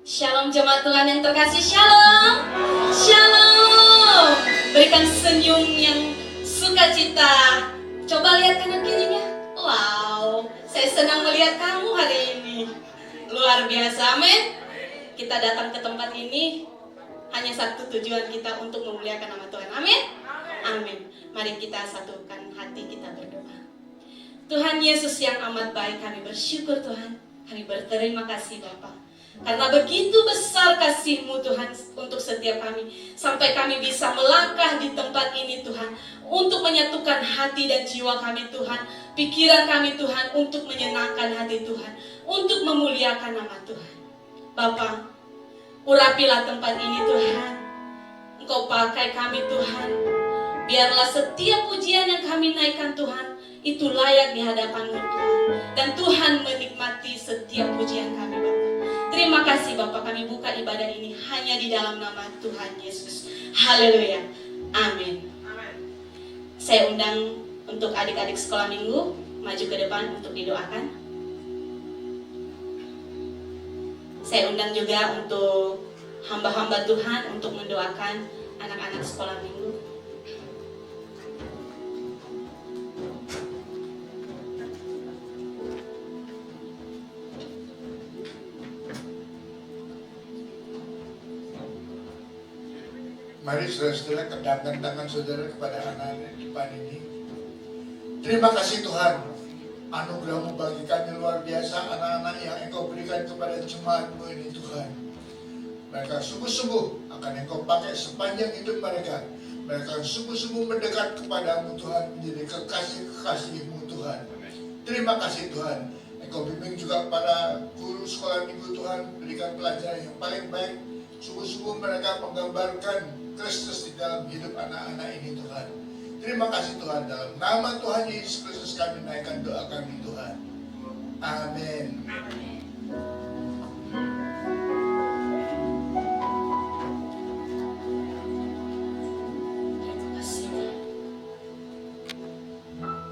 Shalom jemaat Tuhan yang terkasih, shalom. Shalom. Berikan senyum yang sukacita. Coba lihat kanan kirinya. Wow, saya senang melihat kamu hari ini. Luar biasa, amin. Kita datang ke tempat ini hanya satu tujuan kita, untuk memuliakan nama Tuhan, amin. Amin. Mari kita satukan hati kita berdoa. Tuhan Yesus yang amat baik, kami bersyukur Tuhan. Kami berterima kasih Bapa, karena begitu besar kasih-Mu Tuhan untuk setiap kami, sampai kami bisa melangkah di tempat ini Tuhan, untuk menyatukan hati dan jiwa kami Tuhan, pikiran kami Tuhan, untuk menyenangkan hati Tuhan, untuk memuliakan nama Tuhan. Bapa, urapilah tempat ini Tuhan. Engkau pakai kami Tuhan. Biarlah setiap pujian yang kami naikkan Tuhan, itu layak di hadapan-Mu Tuhan. Dan Tuhan menikmati setiap pujian kami Bapa. Terima kasih Bapak, kami buka ibadah ini hanya di dalam nama Tuhan Yesus. Haleluya. Amin. Saya undang untuk adik-adik sekolah minggu maju ke depan untuk didoakan. Saya undang juga untuk hamba-hamba Tuhan untuk mendoakan anak-anak sekolah minggu. Mari saudara-saudara kedapkan tangan saudara kepada anak-anak di depan ini. Terima kasih Tuhan, anugerah-Mu bagi kami luar biasa, anak-anak yang Engkau berikan kepada jemaat-Mu ini Tuhan. Mereka sungguh-sungguh akan Engkau pakai sepanjang hidup mereka. Mereka sungguh-sungguh mendekat kepada-Mu Tuhan, menjadi kekasih-kekasih-Mu Tuhan. Terima kasih Tuhan. Engkau bimbing juga para guru sekolah minggu Tuhan, berikan pelajaran yang paling baik. Sungguh-sungguh mereka menggambarkan Kristus di dalam hidup anak-anak ini Tuhan. Terima kasih Tuhan, dalam nama Tuhan Yesus Kristus kami naikkan doa kami Tuhan. Amin. Terima kasih.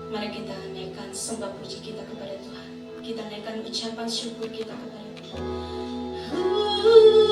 Mari kita naikkan sembah puji kita kepada Tuhan. Kita naikkan ucapan syukur kita kepada Tuhan. Terima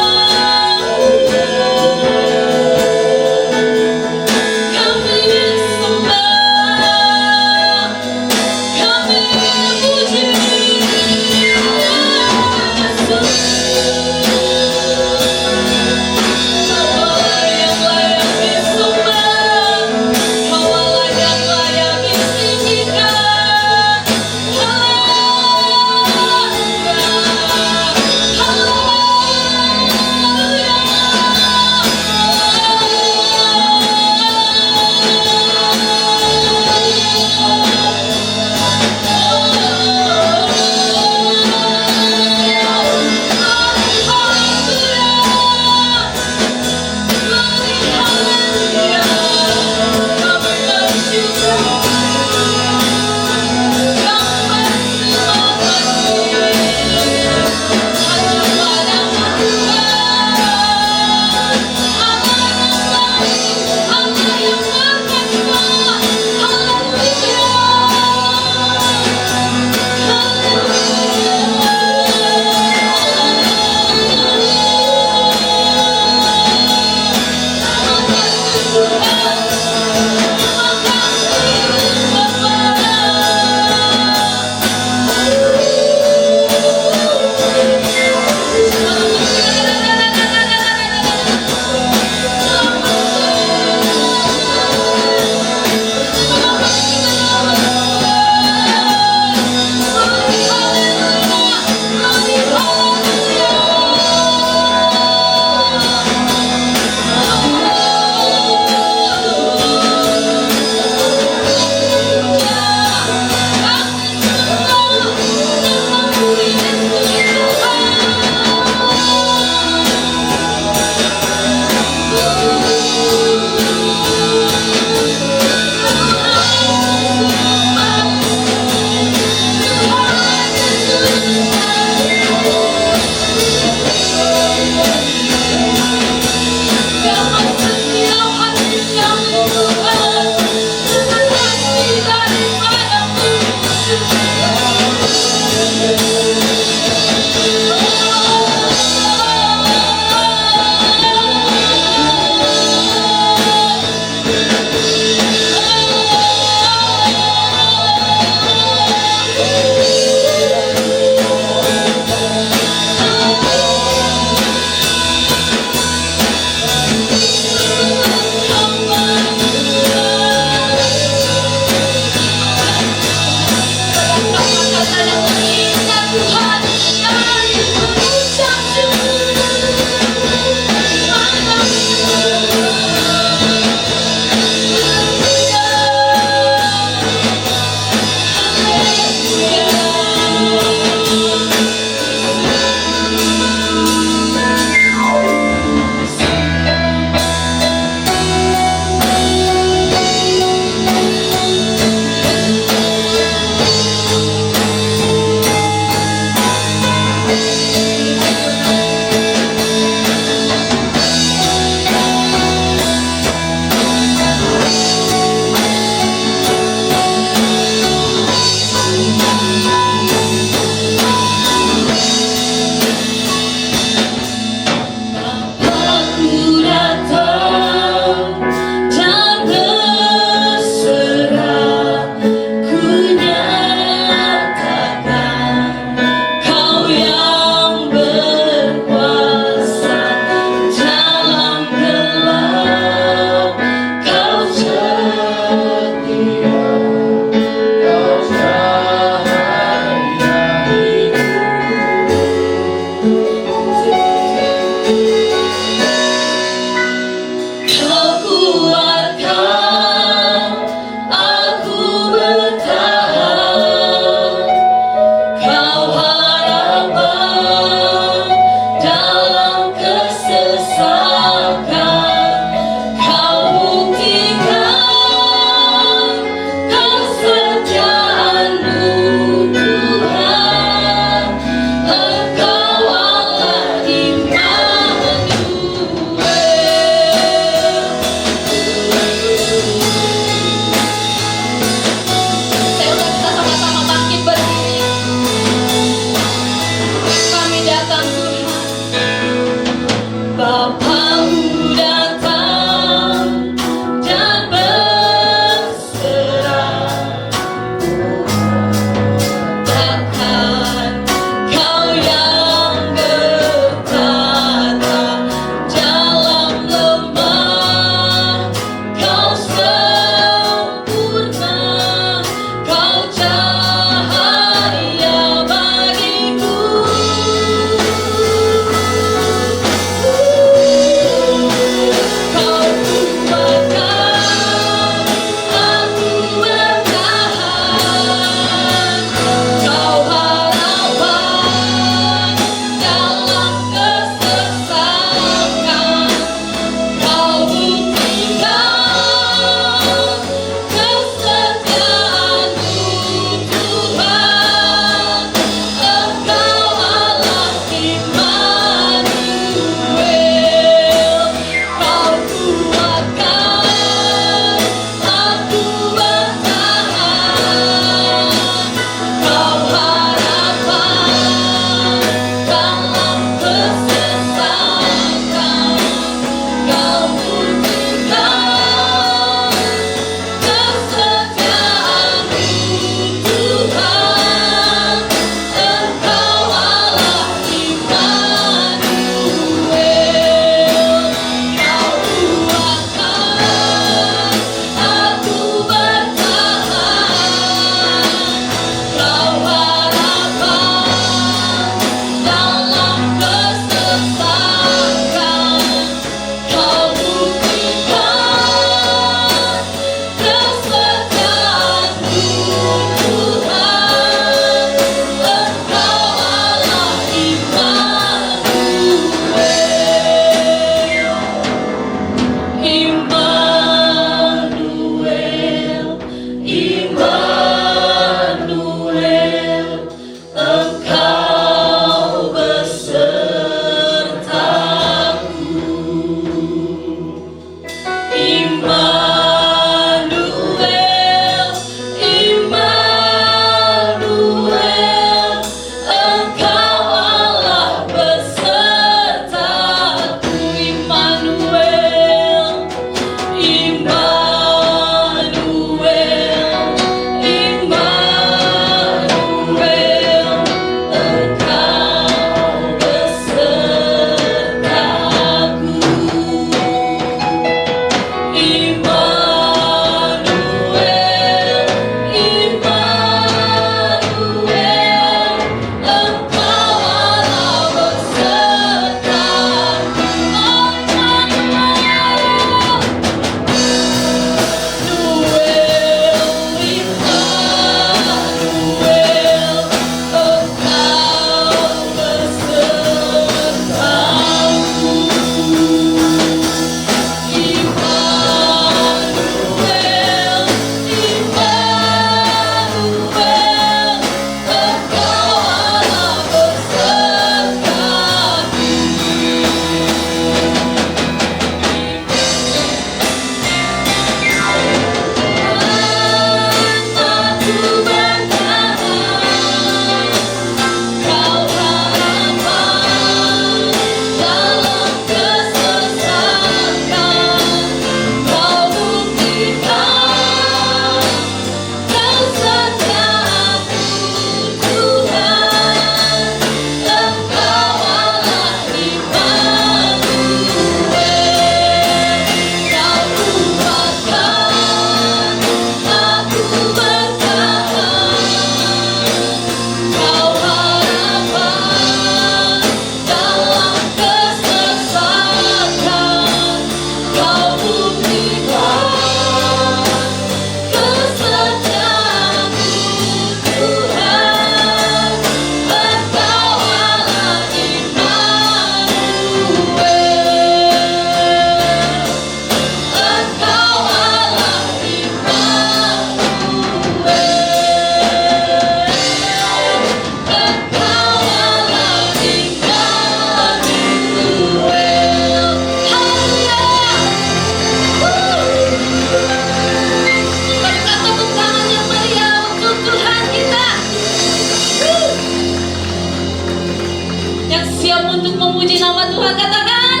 puji nama Tuhan, katakan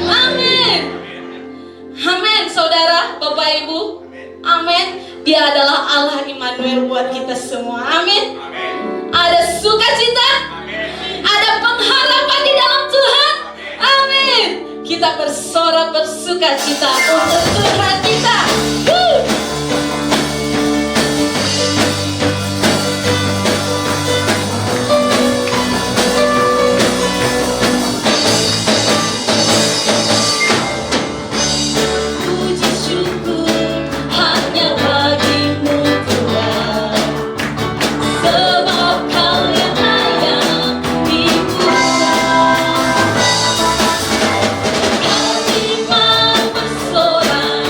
amin. Amin, saudara, Bapak Ibu. Amin. Dia adalah Allah Immanuel buat kita semua. Amin. Ada sukacita, ada pengharapan di dalam Tuhan. Amin. Kita bersorak bersukacita untuk Tuhan kita. Puji syukur hanya bagimu Tuhan, sebab Kau yang layak dipuja. Hati mau bersorak,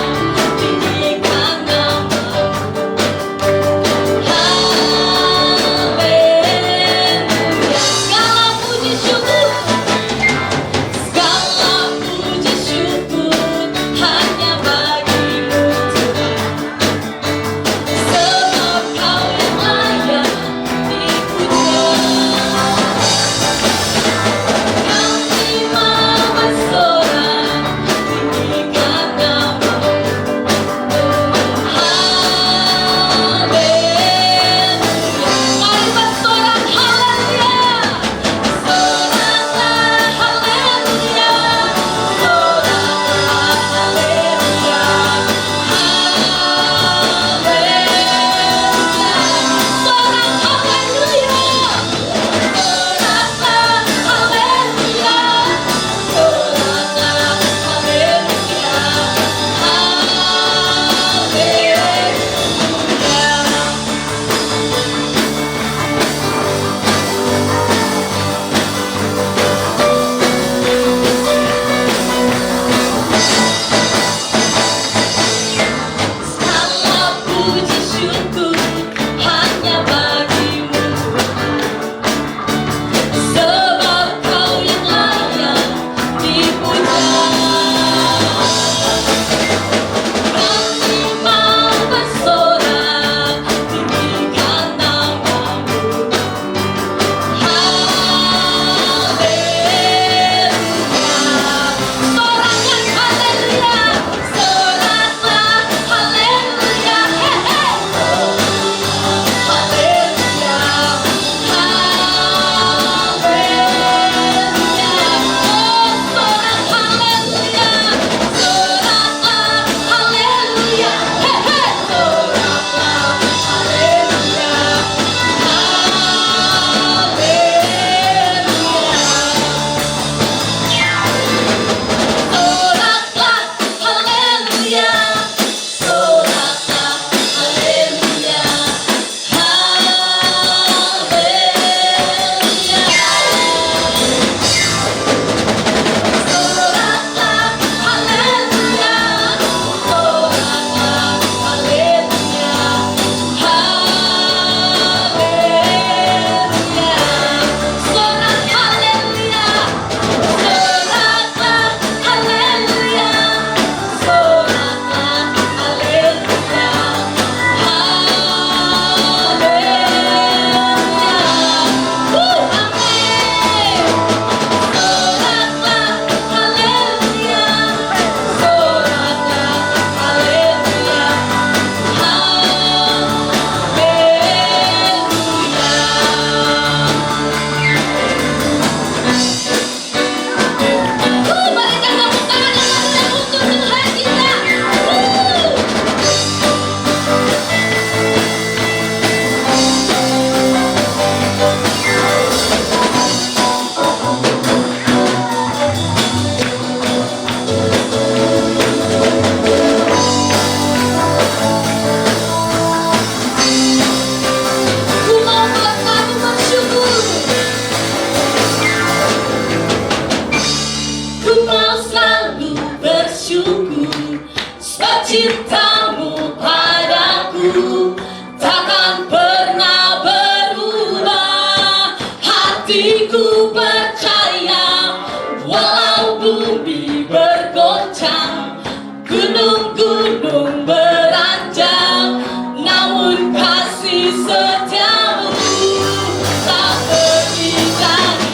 tinggikan nama-Mu. Haleluya. Segala puji syukur, segala puji syukur hanya bagimu Tuhan, sebab Kau yang layak dipuja. Hati mau bersorak, tinggikan nama-Mu. Haleluya. Mari bersorak haleluya. Soraklah haleluya. Soraklah haleluya. Haleluya. Sorak haleluya. Soraklah haleluya. Soraklah haleluya. Haleluya. Segala puji syukur hanya bagimu Tuhan, sebab Kau yang layak dipuja. Hati mau bersorak, tinggikan nama-Mu. Haleluya. Sorakkan haleluya. Soraklah haleluya. Haleluya. Haleluya. Oh, sorak haleluya. Soraklah haleluya. Soraklah haleluya. Soraklah haleluya. Soraklah haleluya. Soraklah haleluya. Soraklah haleluya. Haleluya. Sorak haleluya. Soraklah haleluya. Soraklah haleluya. Ku mau selalu bersyukur, sebab cinta-Mu padaku takkan pernah berubah. Hatiku percaya, walau bumi bergoncang, gunung-gunung beranjak, namun kasih setiamu tak pergi dari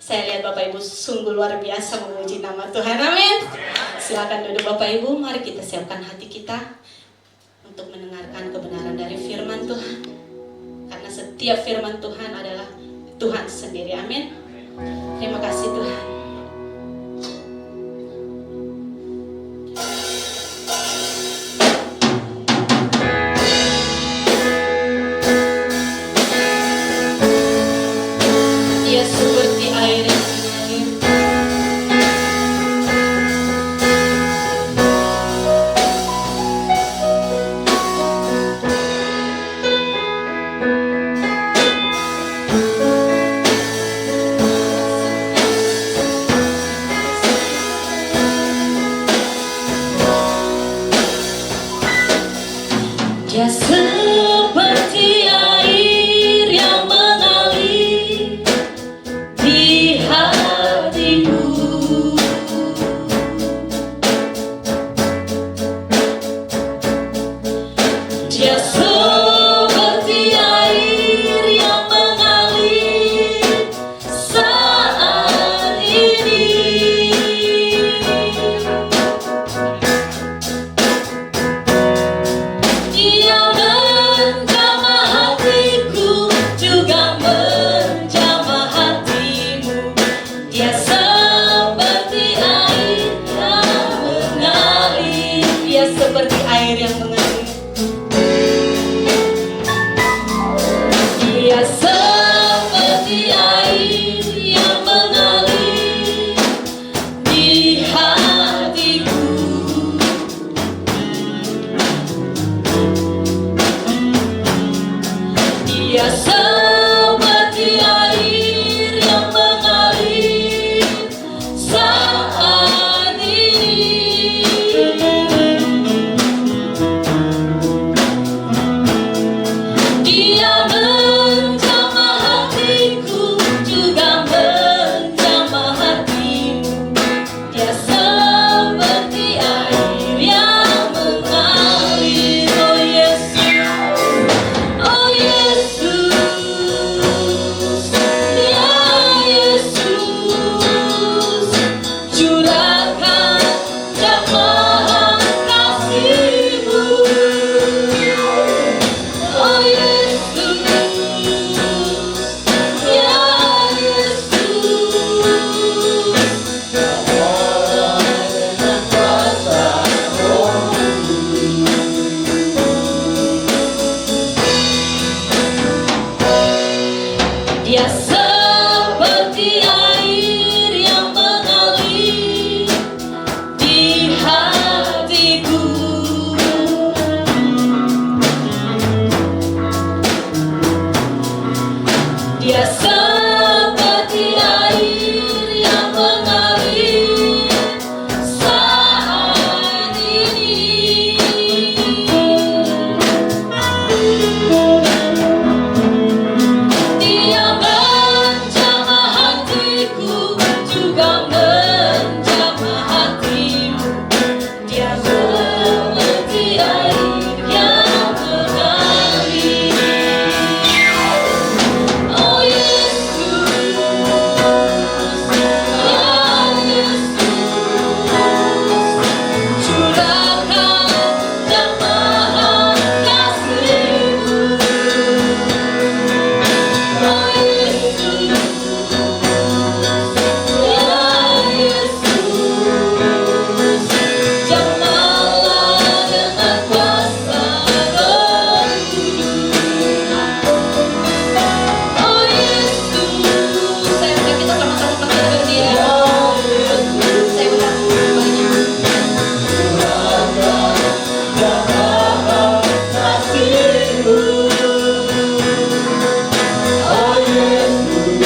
Saya lihat Bapak Ibu sungguh luar biasa memuji nama Tuhan. Amin. Silakan duduk Bapak Ibu. Mari kita siapkan hati kita untuk mendengarkan kebenaran dari firman Tuhan. Karena setiap firman Tuhan adalah Tuhan sendiri. Amin. Terima kasih Tuhan. Dia seperti air yang mengalir. Dia seperti air yang mengalir di hatiku. Dia seperti air yang mengalir saat ini. Dia menjamah hatiku, juga menjamah hatimu. Dia seperti air yang mengalir. Dia seperti air yang mengalir. Dia seperti air yang mengalir di hatiku. Dia seperti air yang mengalir saat ini. Dia menjamah hatiku, juga menjamah hatimu. Dia seperti air yang mengalir. Oh Yesus, oh Yesus, ya Yesus, curahkan jamahan kasih-Mu. Oh Yesus, ya Yesus, dengan kuasa Roh-Mu. Dia seperti air yang mengalir di hatiku. Dia seperti air yang mengalir saat ini. Dia menjamah hatiku, juga menjamah hatimu. Dia seperti air yang mengalir. Oh Yesus, ya Yesus, curahkan jamahan kasih-Mu. Oh Yesus, ya Yesus, jamahlah dengan kuasa Roh-Mu. Oh Yesus, saya undang kita sama-sama panggil Dia. Saya undang semuanya. Jamahan kasih-Mu. Oh Yesus,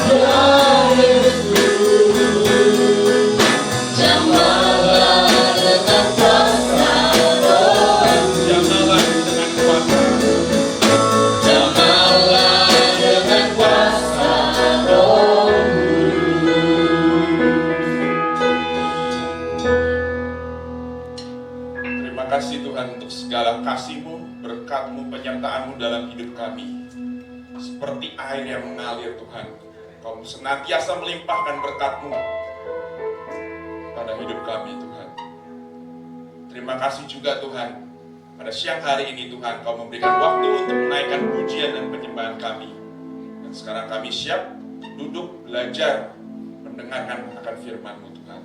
ya Yesus, jamahlah dengan kuasa Roh-Mu. Jamalah dengan kuasa. Jamahlah dengan kuasa Roh-Mu. Terima kasih Tuhan untuk segala kasih-Mu, berkat-Mu, penyertaan-Mu dalam hidup kami. seperti air yang mengalir Tuhan. Kau senantiasa melimpahkan berkat-Mu pada hidup kami Tuhan. Terima kasih juga Tuhan, pada siang hari ini Tuhan Kau memberikan waktu untuk menaikkan pujian dan penyembahan kami. Dan sekarang kami siap duduk belajar mendengarkan akan firman-Mu Tuhan.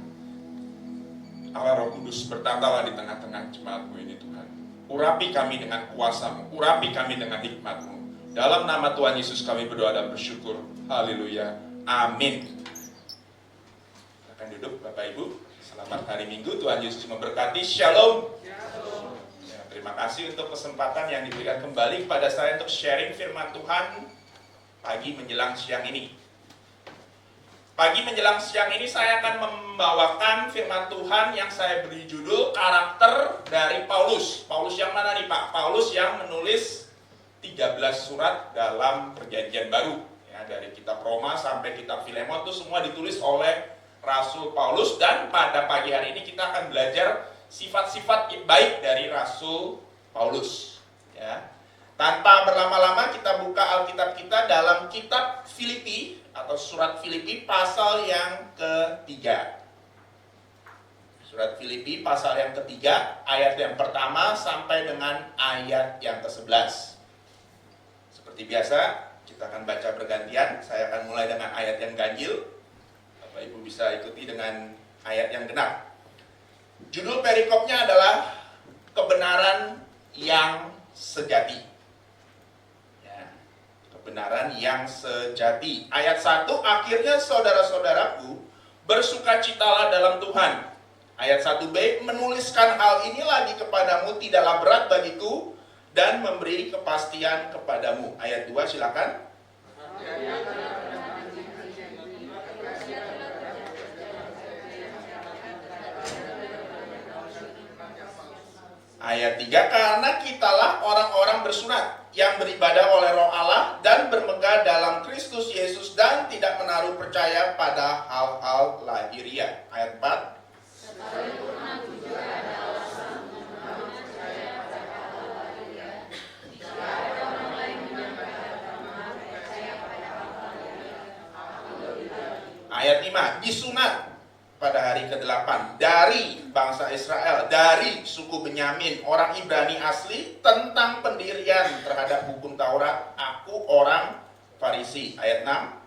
Allah Roh Kudus bertatalah di tengah-tengah jemaat-Mu ini Tuhan. Urapi kami dengan kuasa-Mu, urapi kami dengan hikmat-Mu. Dalam nama Tuhan Yesus kami berdoa dan bersyukur. Haleluya. Amin. Silakan duduk Bapak Ibu. Selamat hari Minggu. Tuhan Yesus memberkati. Shalom. Ya, terima kasih untuk kesempatan yang diberikan kembali kepada saya untuk sharing firman Tuhan pagi menjelang siang ini. Pagi menjelang siang ini saya akan membawakan firman Tuhan yang saya beri judul karakter dari Paulus. Paulus yang mana nih Pak? Paulus yang menulis 13 surat dalam perjanjian baru. Ya, dari kitab Roma sampai kitab Filemon itu semua ditulis oleh Rasul Paulus. Dan pada pagi hari ini kita akan belajar sifat-sifat baik dari Rasul Paulus. Ya. Tanpa berlama-lama kita buka Alkitab kita dalam kitab Filipi atau surat Filipi pasal yang ketiga. Surat Filipi pasal yang ketiga, ayat yang pertama sampai dengan ayat yang ke-11. Seperti biasa, kita akan baca bergantian. Saya akan mulai dengan ayat yang ganjil. Bapak Ibu bisa ikuti dengan ayat yang genap. Judul perikopnya adalah kebenaran yang sejati. Ya, kebenaran yang sejati. Ayat 1, akhirnya saudara-saudaraku, bersukacitalah dalam Tuhan. Ayat 1b, menuliskan hal ini lagi kepadamu tidaklah berat bagiku, dan memberi kepastian kepadamu. Ayat 2 silakan. Ayat 3, karena kitalah orang-orang bersunat yang beribadah oleh Roh Allah dan bermegah dalam Kristus Yesus dan tidak menaruh percaya pada hal-hal lahiriah. Ayat 4. Ayat 5, disunat pada hari ke-8 dari bangsa Israel, dari suku Benyamin, orang Ibrani asli, tentang pendirian terhadap hukum Taurat, aku orang Farisi. Ayat 6.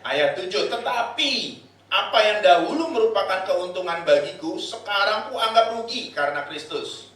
Ayat 7, tetapi apa yang dahulu merupakan keuntungan bagiku, sekarang ku anggap rugi karena Kristus.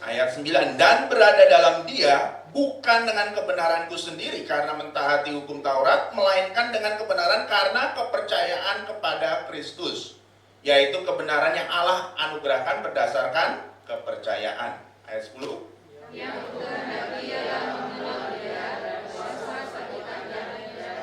Ayat 9, dan berada dalam Dia bukan dengan kebenaranku sendiri karena mentaati hukum Taurat, melainkan dengan kebenaran karena kepercayaan kepada Kristus, yaitu kebenaran yang Allah anugerahkan berdasarkan kepercayaan. Ayat 10. Yang kehendaki ialah mengenal Dia dan kuasa sekitarnya dan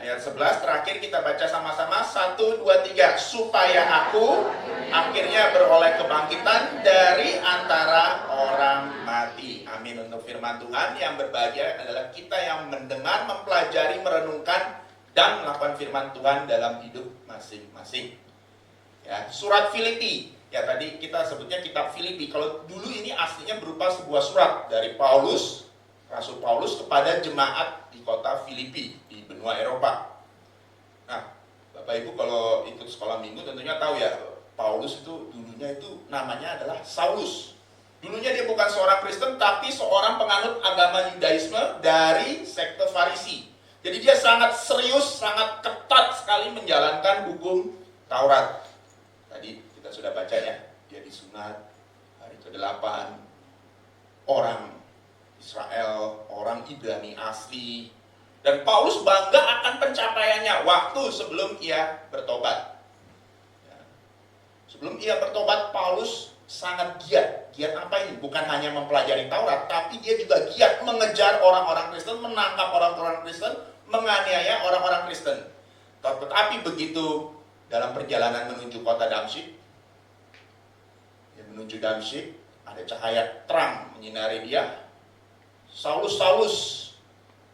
Ayat 11 terakhir kita baca sama-sama. 1, 2, 3. Supaya aku akhirnya beroleh kebangkitan dari antara orang mati. Amin. Untuk firman Tuhan yang berbahagia adalah kita yang mendengar, mempelajari, merenungkan, dan melakukan firman Tuhan dalam hidup masing-masing. Ya, surat Filipi. Ya, tadi kita sebutnya kitab Filipi. Kalau dulu ini aslinya berupa sebuah surat dari Paulus, Rasul Paulus kepada jemaat di kota Filipi di benua Eropa. Nah, Bapak Ibu kalau ikut sekolah minggu tentunya tahu ya, Paulus itu dulunya itu namanya adalah Saulus. Dulunya dia bukan seorang Kristen, tapi seorang penganut agama Yudaisme dari sekte Farisi. Jadi dia sangat serius, sangat ketat sekali menjalankan hukum Taurat. Tadi kita sudah baca ya, dia disunat hari ke-8, orang Israel, orang Ibrani asli. Dan Paulus bangga akan pencapaiannya waktu sebelum ia bertobat. Sebelum ia bertobat, Paulus sangat giat. Giat apa ini? Bukan hanya mempelajari Taurat, tapi dia juga giat mengejar orang-orang Kristen, menangkap orang-orang Kristen, menganiaya orang-orang Kristen. Tetapi begitu dalam perjalanan menuju kota Damsyik, menuju Damsyik, ada cahaya terang menyinari dia. Saulus, Saulus,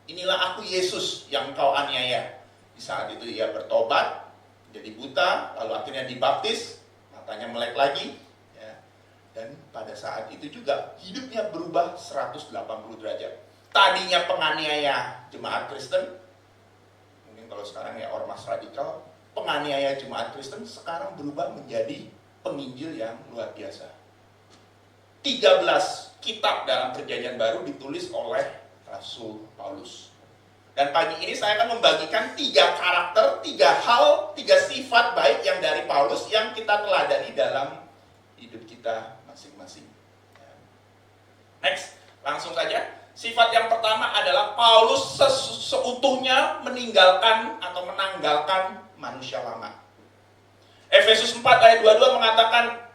inilah aku Yesus yang engkau aniaya. Di saat itu ia bertobat, jadi buta, lalu akhirnya dibaptis, matanya melek lagi. Ya. Dan pada saat itu juga hidupnya berubah 180 derajat. Tadinya penganiaya jemaat Kristen, mungkin kalau sekarang ya ormas radikal, penganiaya jemaat Kristen sekarang berubah menjadi penginjil yang luar biasa. 13 kitab dalam perjanjian baru ditulis oleh Rasul Paulus. Dan pagi ini saya akan membagikan 3 karakter, 3 hal, 3 sifat baik yang dari Paulus yang kita teladani dalam hidup kita masing-masing. Next, langsung saja. Sifat yang pertama adalah Paulus seutuhnya meninggalkan atau menanggalkan manusia lama. Efesus 4 ayat 22 mengatakan,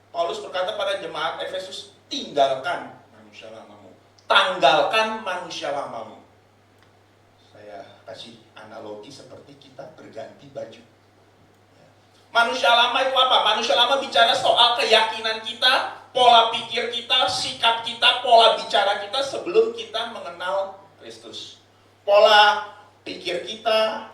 Paulus berkata pada jemaat Efesus, tinggalkan manusia lamamu, tanggalkan manusia lamamu. Saya kasih analogi seperti kita berganti baju. Manusia lama itu apa? Manusia lama bicara soal keyakinan kita, pola pikir kita, sikap kita, pola bicara kita sebelum kita mengenal Kristus. Pola pikir kita,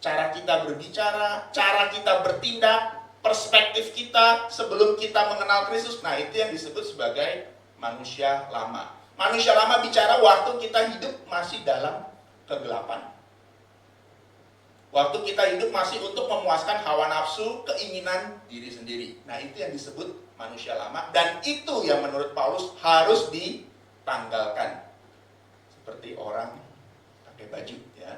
cara kita berbicara, cara kita bertindak, perspektif kita sebelum kita mengenal Kristus. Nah, itu yang disebut sebagai manusia lama. Manusia lama bicara waktu kita hidup masih dalam kegelapan. Waktu kita hidup masih untuk memuaskan hawa nafsu, keinginan diri sendiri. Nah, itu yang disebut manusia lama. Dan itu yang menurut Paulus harus ditanggalkan. Seperti orang pakai baju, ya.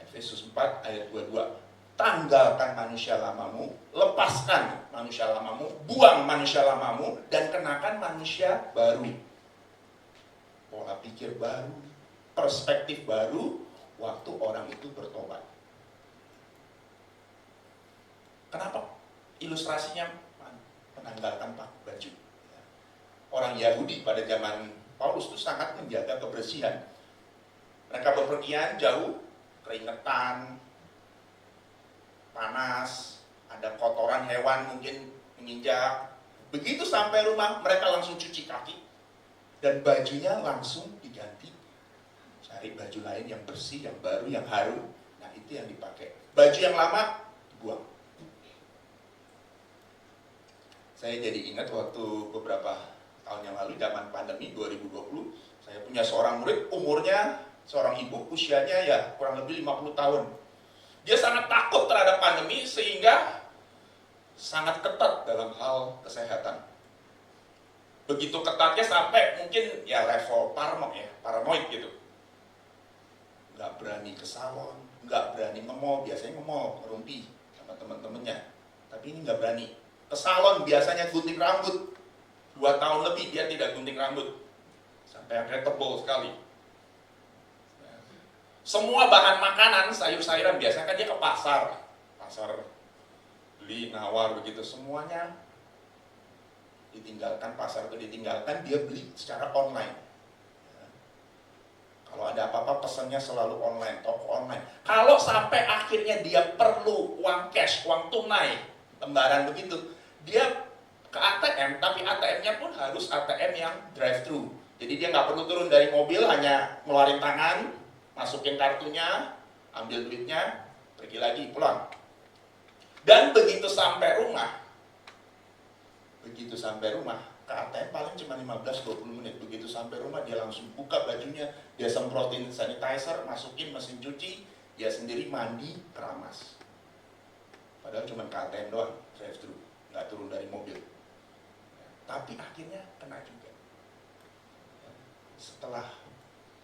Efesus 4 ayat 22. Tanggalkan manusia lamamu, lepaskan manusia lamamu, buang manusia lamamu, dan kenakan manusia baru. Pola pikir baru, perspektif baru, waktu orang itu bertobat. Kenapa? Ilustrasinya menanggalkan baju. Orang Yahudi pada zaman Paulus itu sangat menjaga kebersihan. Mereka bepergian jauh, keringetan, panas, ada kotoran hewan mungkin menginjak. Begitu sampai rumah, mereka langsung cuci kaki dan bajunya langsung diganti. Cari baju lain yang bersih, yang baru, yang harum. Nah, itu yang dipakai. Baju yang lama dibuang. Saya jadi ingat waktu beberapa tahun yang lalu, zaman pandemi 2020, saya punya seorang murid, umurnya seorang ibu, usianya ya kurang lebih 50 tahun. Dia sangat takut terhadap pandemi sehingga sangat ketat dalam hal kesehatan. Begitu ketatnya sampai mungkin ya level paranoid gitu. Nggak berani ke salon, nggak berani nge-mall, biasanya nge-mall, ngerumpi sama teman-temannya. Tapi ini nggak berani. Ke salon biasanya gunting rambut. 2 tahun lebih dia tidak gunting rambut. Sampai akhirnya tebal sekali. Semua bahan makanan, sayur-sayuran, biasanya kan dia ke pasar beli, nawar begitu, semuanya ditinggalkan, pasar itu ditinggalkan, dia beli secara online. Kalau ada apa-apa pesannya selalu online, toko online. Kalau sampai akhirnya dia perlu uang cash, uang tunai, lembaran begitu, dia ke ATM, tapi ATM-nya pun harus ATM yang drive-thru. Jadi dia nggak perlu turun dari mobil, hanya ngeluarin tangan, masukin kartunya, ambil duitnya, pergi lagi, pulang. Dan begitu sampai rumah, ke ATM paling cuma 15-20 menit. Begitu sampai rumah, dia langsung buka bajunya, dia semprotin sanitizer, masukin mesin cuci, dia sendiri mandi, keramas. Padahal cuma ke ATM doang, drive-thru, nggak turun dari mobil. Tapi akhirnya kena juga. Setelah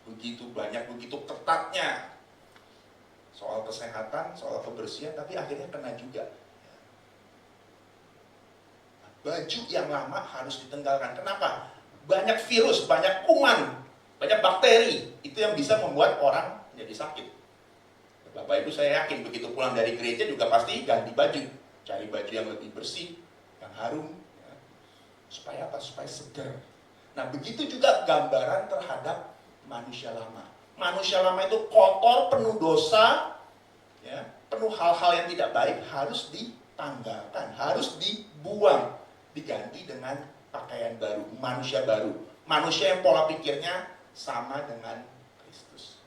begitu banyak, begitu ketatnya soal kesehatan, soal kebersihan, tapi akhirnya kena juga. Baju yang lama harus ditanggalkan. Kenapa? Banyak virus, banyak kuman, banyak bakteri, itu yang bisa membuat orang menjadi sakit. Bapak Ibu saya yakin begitu pulang dari gereja juga pasti ganti baju, cari baju yang lebih bersih, harum, ya. Supaya apa? Supaya segar. Nah, begitu juga gambaran terhadap manusia lama. Manusia lama itu kotor, penuh dosa, ya, penuh hal-hal yang tidak baik, harus ditanggalkan, harus dibuang, diganti dengan pakaian baru, manusia baru. Manusia yang pola pikirnya sama dengan Kristus.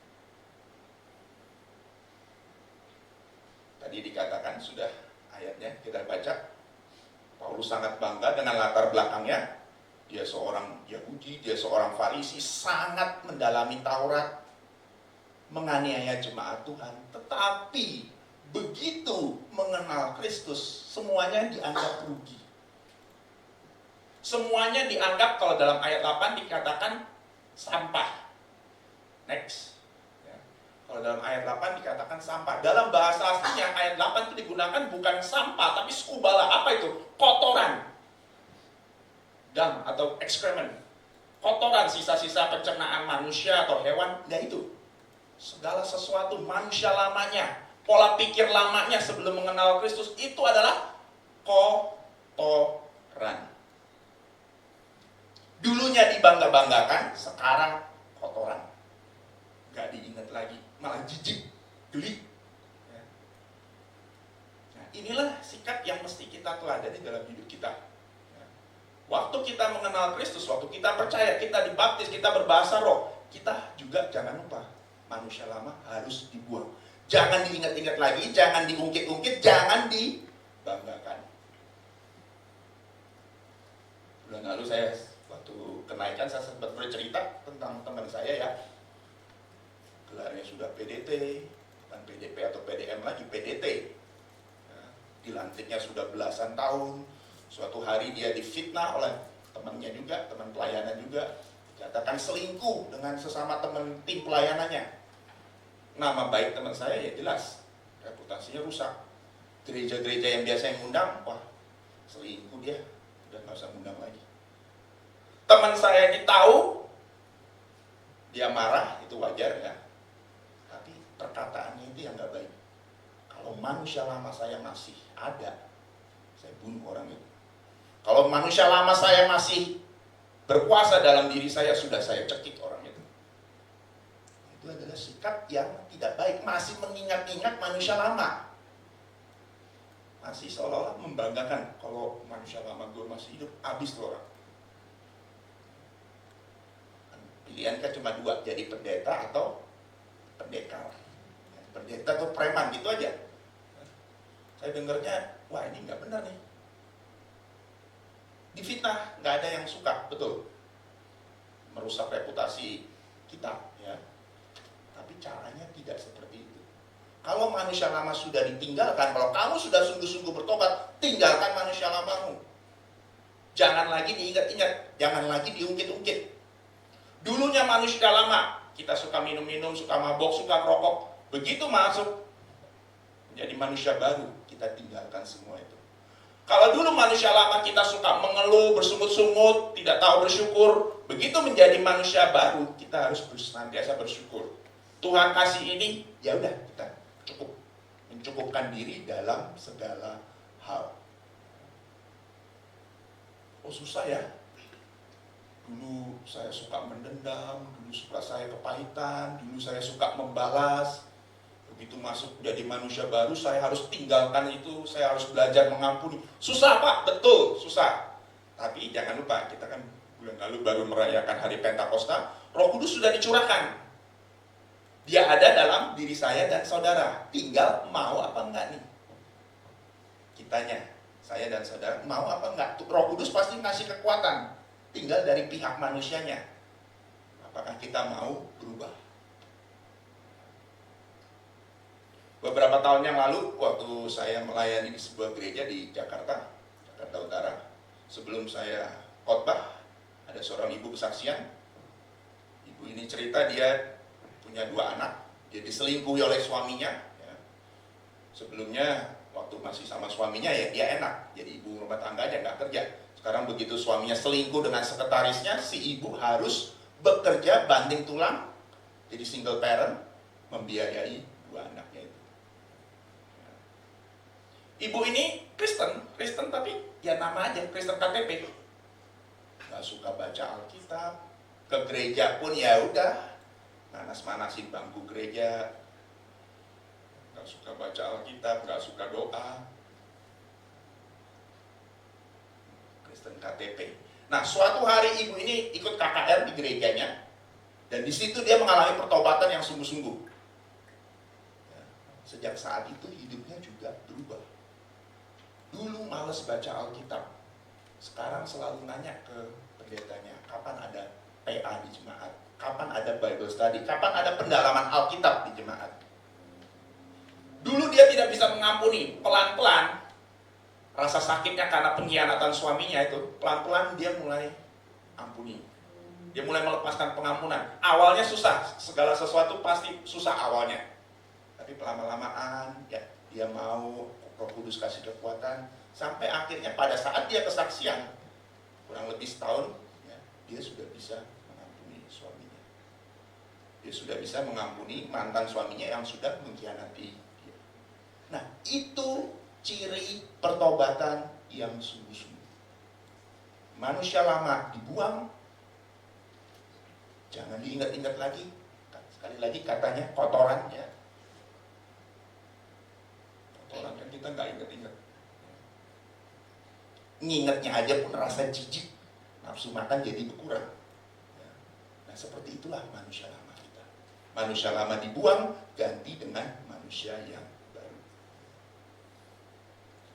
Tadi dikatakan sudah ayatnya kita baca, Paulus sangat bangga dengan latar belakangnya. Dia seorang Yahudi, dia seorang Farisi, sangat mendalami Taurat, menganiaya jemaat Tuhan. Tetapi begitu mengenal Kristus, semuanya dianggap rugi. Semuanya dianggap, kalau dalam ayat 8 dikatakan sampah. Next. Ya. Kalau dalam ayat 8 dikatakan sampah. Dalam bahasa aslinya ayat 8 itu digunakan bukan sampah, tapi skubala. Apa itu? Kotoran. Dung atau excrement. Kotoran, sisa-sisa pencernaan manusia atau hewan. Nah itu. Segala sesuatu, manusia lamanya, pola pikir lamanya sebelum mengenal Kristus, itu adalah kotoran. Dulunya dibangga-banggakan, sekarang kotoran. Gak diingat lagi, malah jijik, geli. Ya. Nah, inilah sikap yang mesti kita teladani dalam hidup kita. Ya. Waktu kita mengenal Kristus, waktu kita percaya, kita dibaptis, kita berbahasa roh, kita juga jangan lupa, manusia lama harus dibuang. Jangan diingat-ingat lagi, jangan diungkit-ungkit, jangan dibanggakan. Bulan lalu saya waktu kenaikan saya sempat bercerita tentang teman saya ya, gelarnya sudah PDT, bukan PDP atau PDM lagi, PDT. Ya, dilantiknya sudah belasan tahun. Suatu hari dia difitnah oleh temannya juga, teman pelayanan juga, dikatakan selingkuh dengan sesama teman tim pelayanannya. Nama baik teman saya ya jelas, reputasinya rusak. Gereja-gereja yang biasa yang ngundang, wah selingkuh dia, udah gak usah ngundang lagi. Teman saya ini tahu, dia marah, itu wajar ya. Tapi perkataannya itu yang gak baik. Kalau manusia lama saya masih ada, saya bunuh orang itu. Kalau manusia lama saya masih berkuasa dalam diri saya, sudah saya cekik orang itu. Itu adalah sikap yang tidak baik. Masih mengingat-ingat manusia lama. Masih seolah-olah membanggakan, kalau manusia lama gue masih hidup, habis tuh orang. Pilihan kan cuma dua, jadi pendeta atau pendekar. Pendeta atau preman, gitu aja. Saya dengarnya, wah ini nggak benar nih. Difitnah, nggak ada yang suka, betul. Merusak reputasi kita, ya. Tapi caranya tidak seperti itu. Kalau manusia lama sudah ditinggalkan, kalau kamu sudah sungguh-sungguh bertobat, tinggalkan manusia lamamu. Jangan lagi diingat-ingat, jangan lagi diungkit-ungkit. Dulunya manusia lama, kita suka minum-minum, suka mabok, suka rokok. Begitu masuk menjadi manusia baru, kita tinggalkan semua itu. Kalau dulu manusia lama kita suka mengeluh, bersungut-sungut, tidak tahu bersyukur. Begitu menjadi manusia baru, kita harus senantiasa bersyukur. Tuhan kasih ini, ya udah kita cukup. Mencukupkan diri dalam segala hal. Oh susah ya. Dulu saya suka mendendam, dulu suka saya kepahitan, dulu saya suka membalas. Begitu masuk jadi manusia baru, saya harus tinggalkan itu, saya harus belajar mengampuni. Susah Pak, betul, susah. Tapi jangan lupa, kita kan bulan lalu baru merayakan hari Pentakosta, Roh Kudus sudah dicurahkan. Dia ada dalam diri saya dan saudara, tinggal mau apa enggak nih? Kitanya, saya dan saudara, mau apa enggak? Roh Kudus pasti ngasih kekuatan. Tinggal dari pihak manusianya. Apakah kita mau berubah? Beberapa tahun yang lalu, waktu saya melayani di sebuah gereja di Jakarta Utara, sebelum saya khotbah, ada seorang ibu kesaksian. Ibu ini cerita dia punya 2 anak, dia diselingkuhi oleh suaminya. Ya. Sebelumnya, waktu masih sama suaminya ya dia enak, jadi ibu rumah tangga aja, nggak kerja. Sekarang begitu suaminya selingkuh dengan sekretarisnya, si ibu harus bekerja banting tulang, jadi single parent, membiayai 2 anaknya itu. Ibu ini Kristen tapi ya nama aja, Kristen KTP. Nggak suka baca Alkitab, ke gereja pun ya udah manas-manasin bangku gereja, nggak suka baca Alkitab, nggak suka doa. Kristen KTP. Nah, suatu hari ibu ini ikut KKR di gerejanya, dan di situ dia mengalami pertobatan yang sungguh-sungguh. Ya, sejak saat itu hidupnya juga berubah. Dulu males baca Alkitab, sekarang selalu nanya ke pendetanya, kapan ada PA di jemaat, kapan ada Bible study, kapan ada pendalaman Alkitab di jemaat. Dulu dia tidak bisa mengampuni, pelan-pelan rasa sakitnya karena pengkhianatan suaminya itu, pelan-pelan dia mulai ampuni. Dia mulai melepaskan pengampunan. Awalnya susah, segala sesuatu pasti susah awalnya. Tapi lama-lamaan ya dia mau, Roh Kudus kasih kekuatan, sampai akhirnya pada saat dia kesaksian, kurang lebih setahun, ya, dia sudah bisa mengampuni suaminya. Dia sudah bisa mengampuni mantan suaminya yang sudah mengkhianati dia. Nah, itu ciri pertobatan yang sungguh-sungguh. Manusia lama dibuang, jangan diingat-ingat lagi. Sekali lagi katanya kotoran ya. Kotoran kan kita nggak ingat-ingat. Ngingetnya aja pun rasa jijik, nafsu makan jadi berkurang. Nah, seperti itulah manusia lama kita. Manusia lama dibuang, ganti dengan manusia yang baru.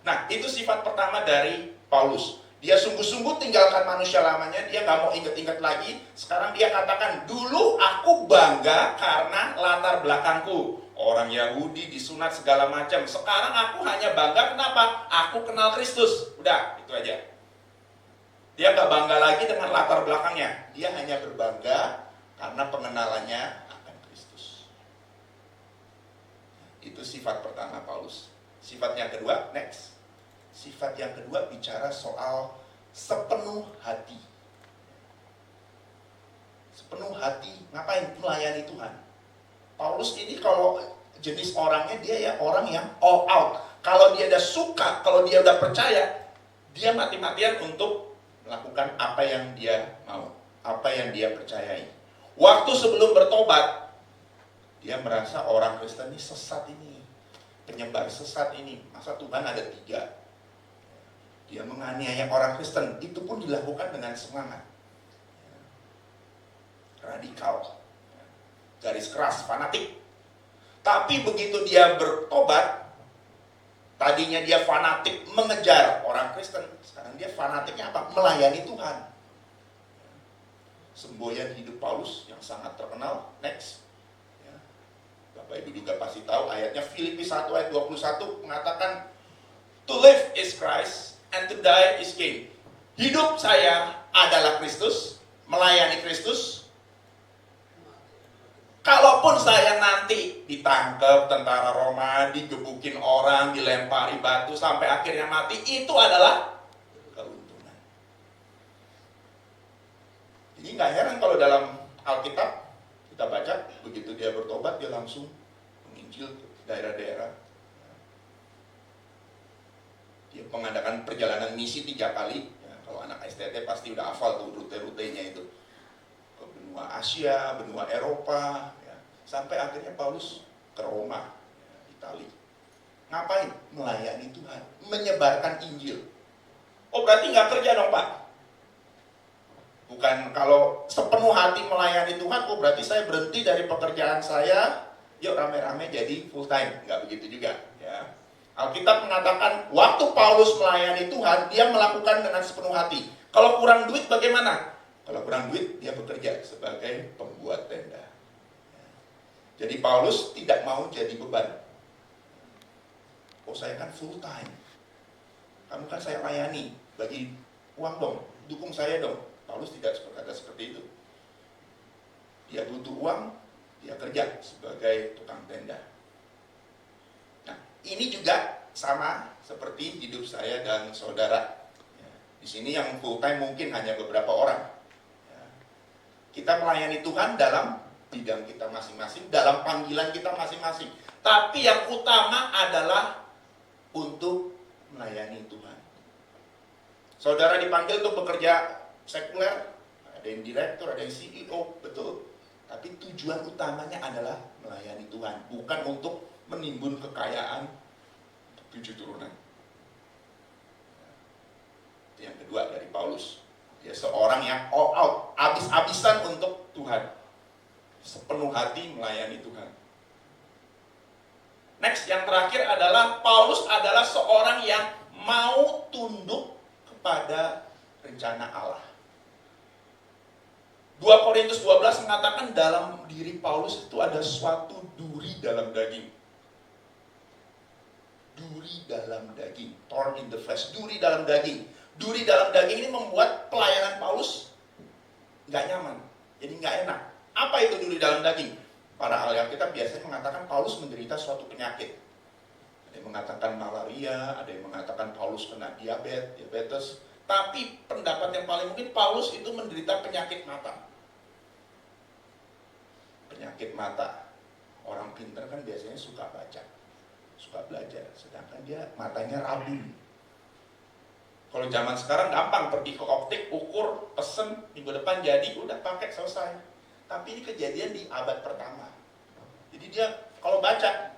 Nah, itu sifat pertama dari Paulus. Dia sungguh-sungguh tinggalkan manusia lamanya, dia nggak mau ingat-ingat lagi. Sekarang dia katakan, dulu aku bangga karena latar belakangku. Orang Yahudi disunat segala macam. Sekarang aku hanya bangga kenapa? Aku kenal Kristus. Udah, itu aja. Dia nggak bangga lagi dengan latar belakangnya. Dia hanya berbangga karena pengenalannya akan Kristus. Itu sifat pertama Paulus. Sifat yang kedua, next. Sifat yang kedua bicara soal sepenuh hati. Sepenuh hati, ngapain? Melayani Tuhan. Paulus ini kalau jenis orangnya dia ya orang yang all out. Kalau dia udah suka, kalau dia udah percaya, dia mati-matian untuk melakukan apa yang dia mau, apa yang dia percayai. Waktu sebelum bertobat, dia merasa orang Kristen ini sesat ini, penyebar sesat ini. Masa Tuhan ada 3? Dia menganiaya orang Kristen, itu pun dilakukan dengan semangat. Radikal, garis keras, fanatik. Tapi begitu dia bertobat, tadinya dia fanatik mengejar orang Kristen, sekarang dia fanatiknya apa? Melayani Tuhan. Semboyan hidup Paulus yang sangat terkenal, next. Bapak Ibu juga pasti tahu ayatnya, Filipi 1 ayat 21 mengatakan, to live is Christ, and to die is gain. Hidup saya adalah Kristus, melayani Kristus. Kalaupun saya nanti ditangkap tentara Roma, digebukin orang, dilempari batu sampai akhirnya mati, itu adalah keuntungan. Jadi nggak heran kalau dalam Alkitab kita baca, begitu dia bertobat dia langsung menginjil ke daerah-daerah. Dia mengadakan perjalanan misi 3 kali. Ya, kalau anak STT pasti udah hafal tuh rute-rutenya itu. Ke benua Asia, benua Eropa, ya. Sampai akhirnya Paulus ke Roma, ya, Italia. Ngapain? Melayani Tuhan, menyebarkan Injil. Oh berarti nggak kerja dong Pak? Bukan kalau sepenuh hati melayani Tuhan, oh berarti saya berhenti dari pekerjaan saya, yuk rame-rame jadi full time. Nggak begitu juga. Ya. Alkitab mengatakan waktu Paulus melayani Tuhan, dia melakukan dengan sepenuh hati. Kalau kurang duit bagaimana? Kalau kurang duit, dia bekerja sebagai pembuat tenda. Jadi Paulus tidak mau jadi beban. Oh saya kan full time. Kamu kan saya layani, bagi uang dong, dukung saya dong. Paulus tidak berkata seperti itu. Dia butuh uang, dia kerja sebagai tukang tenda. Ini juga sama seperti hidup saya dan saudara. Di sini yang full time mungkin hanya beberapa orang. Kita melayani Tuhan dalam bidang kita masing-masing, dalam panggilan kita masing-masing. Tapi yang utama adalah untuk melayani Tuhan. Saudara dipanggil untuk bekerja sekuler, ada yang direktur, ada yang CEO, betul. Tapi tujuan utamanya adalah melayani Tuhan, bukan untuk menimbun kekayaan 7 turunan. Itu yang kedua dari Paulus. Dia seorang yang all out, habis-habisan untuk Tuhan. Sepenuh hati melayani Tuhan. Next, yang terakhir adalah Paulus adalah seorang yang mau tunduk kepada rencana Allah. 2 Korintus 12 mengatakan dalam diri Paulus itu ada suatu duri dalam daging. Duri dalam daging, thorn in the flesh, duri dalam daging. Duri dalam daging ini membuat pelayanan Paulus nggak nyaman, jadi nggak enak. Apa itu duri dalam daging? Para ahli Alkitab biasanya mengatakan Paulus menderita suatu penyakit. Ada yang mengatakan malaria, ada yang mengatakan Paulus kena diabetes. Tapi pendapat yang paling mungkin Paulus itu menderita penyakit mata. Penyakit mata. Orang pintar kan biasanya suka baca, suka belajar. Sedangkan dia matanya rabun. Kalau zaman sekarang gampang, pergi ke optik, ukur, pesen, minggu depan jadi, udah pakai, selesai. Tapi ini kejadian di abad pertama. Jadi dia kalau baca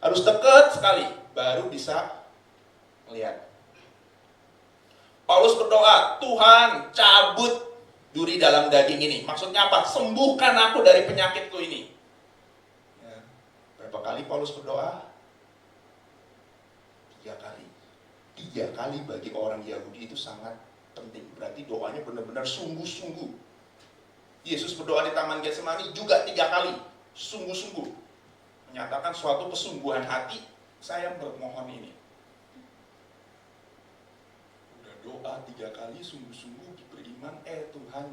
harus dekat sekali baru bisa melihat. Paulus berdoa, Tuhan cabut duri dalam daging ini. Maksudnya apa? Sembuhkan aku dari penyakitku ini. Ya. Berapa kali Paulus berdoa? 3 kali. 3 kali bagi orang Yahudi itu sangat penting. Berarti doanya benar-benar sungguh-sungguh. Yesus berdoa di Taman Getsemani juga 3 kali. Sungguh-sungguh. Menyatakan suatu kesungguhan hati, saya bermohon ini. Udah doa 3 kali sungguh-sungguh, beriman, Tuhan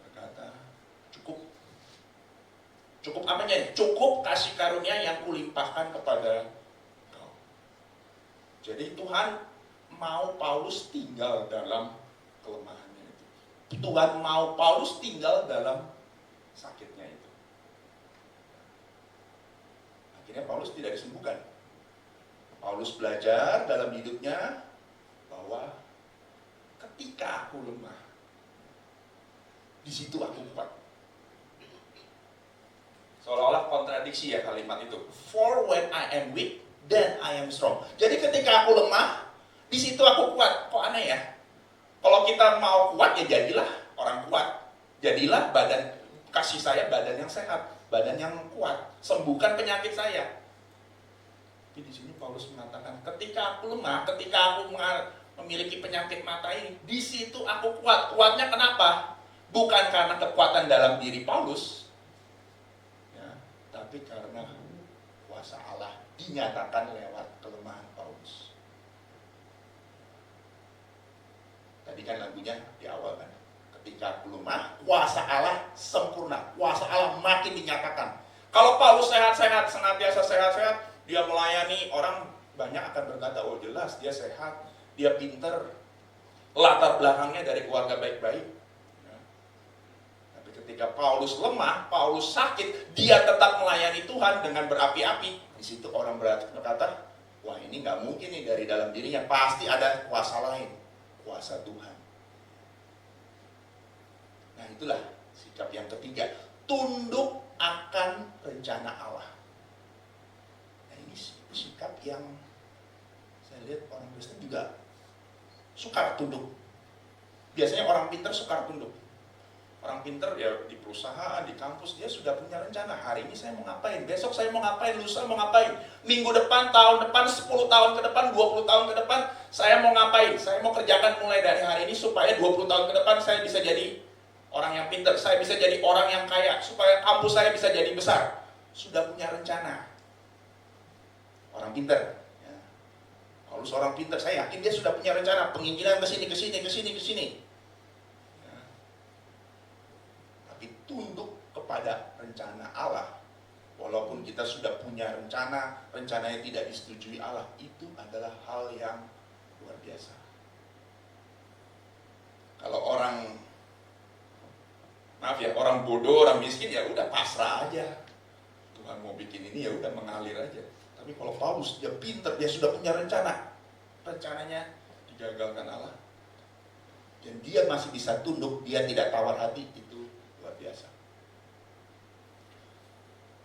berkata, cukup. Cukup apanya? Cukup kasih karunia yang kulimpahkan kepada kau. Jadi Tuhan mau Paulus tinggal dalam kelemahannya itu. Tuhan mau Paulus tinggal dalam sakitnya itu. Akhirnya Paulus tidak disembuhkan. Paulus belajar dalam hidupnya bahwa ketika aku lemah, di situ aku kuat. Seolah-olah kontradiksi ya kalimat itu. For when I am weak, then I am strong. Jadi ketika aku lemah, di situ aku kuat. Kok aneh ya? Kalau kita mau kuat ya jadilah orang kuat. Jadilah badan, kasih saya badan yang sehat, badan yang kuat, sembuhkan penyakit saya. Tapi di sini Paulus mengatakan, ketika aku lemah, ketika aku memiliki penyakit mata ini, di situ aku kuat. Kuatnya kenapa? Bukan karena kekuatan dalam diri Paulus, ya, tapi karena kuasa Allah dinyatakan lewat kelemahan Paulus. Tadi kan lagunya di awal kan, ketika aku lemah, kuasa Allah sempurna, kuasa Allah makin dinyatakan. Kalau Paulus sehat-sehat, senantiasa sehat-sehat, dia melayani, orang banyak akan berkata, oh jelas dia sehat, dia pinter, latar belakangnya dari keluarga baik-baik. Ya. Tapi ketika Paulus lemah, Paulus sakit, dia tetap melayani Tuhan dengan berapi-api. Di situ orang berkata, wah ini nggak mungkin nih dari dalam dirinya, pasti ada kuasa lain, kuasa Tuhan. Nah itulah sikap yang ketiga, tunduk akan rencana Allah. Nah ini sikap yang saya lihat orang Kristen juga sukar tunduk. Biasanya orang pintar sukar tunduk. Orang pintar ya di perusahaan, di kampus, dia sudah punya rencana. Hari ini saya mau ngapain, besok saya mau ngapain, lusa mau ngapain. Minggu depan, tahun depan, 10 tahun ke depan, 20 tahun ke depan, saya mau ngapain. Saya mau kerjakan mulai dari hari ini supaya 20 tahun ke depan saya bisa jadi orang yang pintar. Saya bisa jadi orang yang kaya, supaya kampus saya bisa jadi besar. Sudah punya rencana. Orang pintar. Kalau seorang pintar, saya yakin dia sudah punya rencana penginjilan ke sini. Ya. Tapi tunduk kepada rencana Allah. Walaupun kita sudah punya rencana, rencananya tidak disetujui Allah, itu adalah hal yang luar biasa. Kalau orang, maaf ya, orang bodoh, orang miskin ya udah pasrah aja. Tuhan mau bikin ini ya udah mengalir aja. Tapi kalau Paulus, dia pintar, dia sudah punya rencana. rencananya digagalkan Allah. Dan dia masih bisa tunduk, dia tidak tawar hati, itu luar biasa.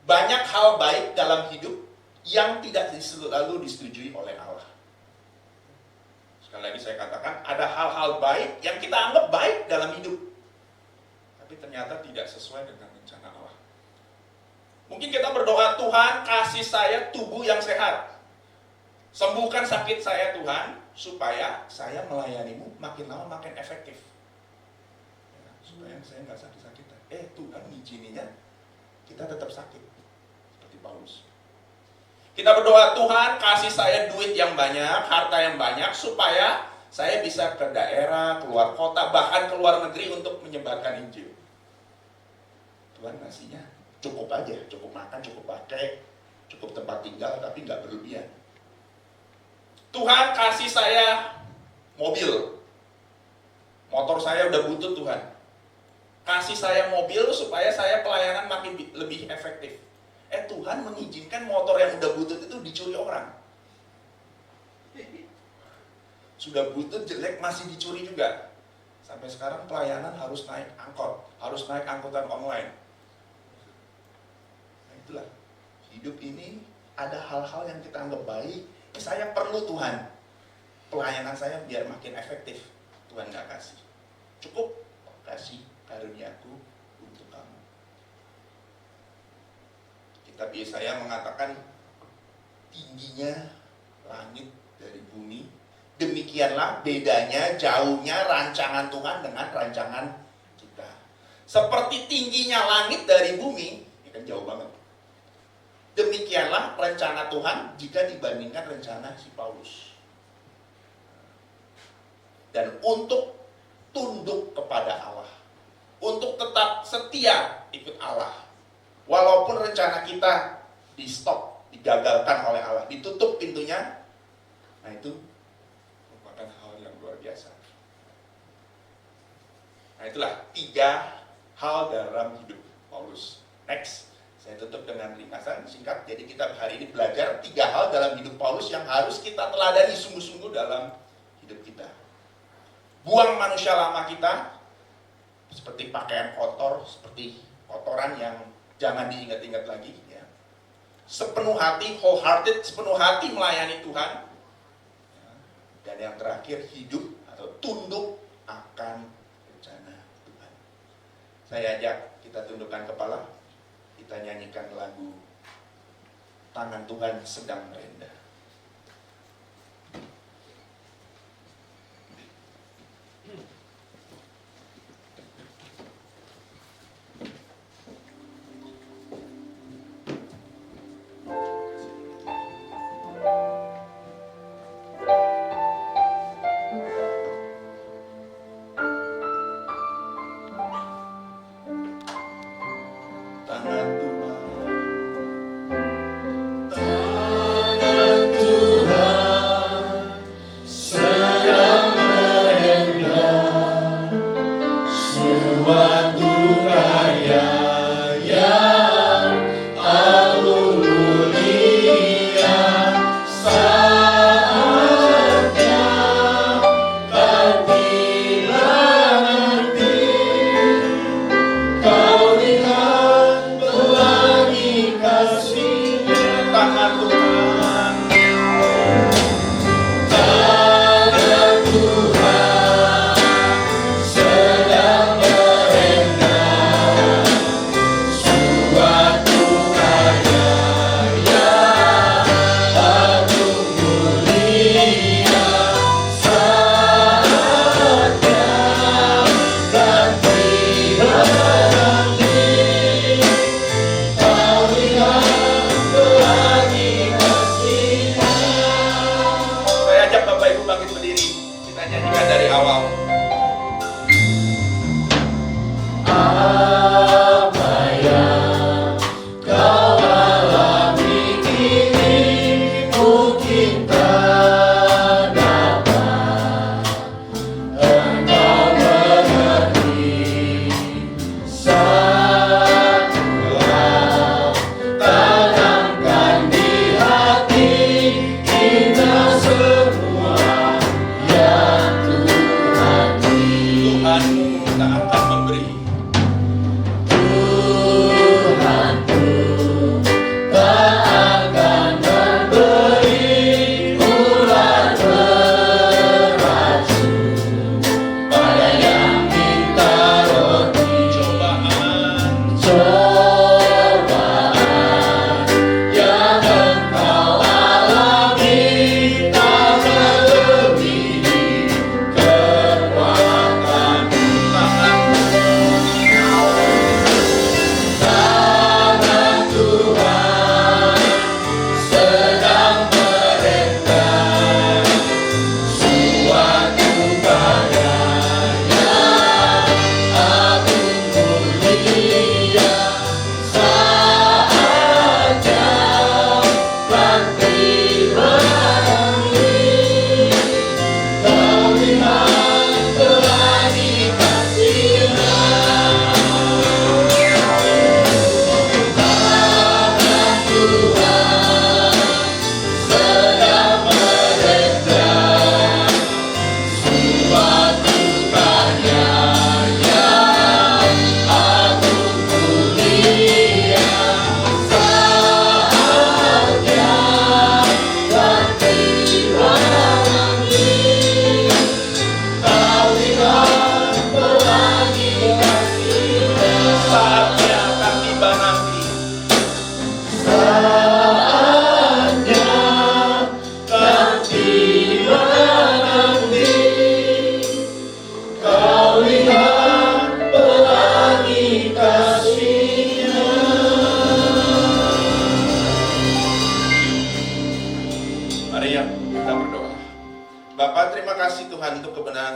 Banyak hal baik dalam hidup yang tidak selalu disetujui oleh Allah. Sekali lagi saya katakan, ada hal-hal baik yang kita anggap baik dalam hidup, tapi ternyata tidak sesuai dengan rencana Allah. Mungkin kita berdoa, Tuhan kasih saya tubuh yang sehat, sembuhkan sakit saya Tuhan, supaya saya melayanimu makin lama makin efektif. Ya, supaya saya nggak sakit-sakitan. Tuhan ngizininya kita tetap sakit. Seperti Paulus. Kita berdoa, Tuhan kasih saya duit yang banyak, harta yang banyak, supaya saya bisa ke daerah, keluar kota, bahkan ke luar negeri untuk menyebarkan Injil. Tuhan ngasihnya cukup aja, cukup makan, cukup pakai, cukup tempat tinggal, tapi nggak berlebihan. Tuhan kasih saya mobil, motor saya udah butut Tuhan. Kasih saya mobil supaya saya pelayanan makin lebih efektif. Tuhan mengizinkan motor yang udah butut itu dicuri orang. Sudah butut jelek masih dicuri juga. Sampai sekarang pelayanan harus naik angkot, harus naik angkutan online. Nah itulah, hidup ini ada hal-hal yang kita anggap baik. Saya perlu Tuhan, pelayanan saya biar makin efektif. Tuhan gak kasih. Cukup kasih karuniaku untuk kamu. Kitab Yesaya mengatakan, tingginya langit dari bumi, demikianlah bedanya, jauhnya rancangan Tuhan dengan rancangan kita. Seperti tingginya langit dari bumi, ini kan jauh banget. Demikianlah rencana Tuhan jika dibandingkan rencana si Paulus. Dan untuk tunduk kepada Allah, untuk tetap setia ikut Allah, walaupun rencana kita di stop, digagalkan oleh Allah, ditutup pintunya, nah itu merupakan hal yang luar biasa. Nah itulah 3 hal dalam hidup Paulus. Next. Saya tutup dengan ringkasan singkat. Jadi kita hari ini belajar 3 hal dalam hidup Paulus yang harus kita teladani sungguh-sungguh dalam hidup kita. Buang manusia lama kita, seperti pakaian kotor, seperti kotoran yang jangan diingat-ingat lagi. Ya. Sepenuh hati, wholehearted, sepenuh hati melayani Tuhan. Ya. Dan yang terakhir, hidup atau tunduk akan rencana Tuhan. Saya ajak kita tundukkan kepala. Kita nyanyikan lagu Tangan Tuhan Sedang Merendah. Tangan Tuhan, Tangan Tuhan sedang merendah, suatu karya yang agung mulia, saatnya kan tiba nanti kau lihat pelangi kasih-Nya. tangan Tuhan, Tangan Tuhan sedang merendah, memberi.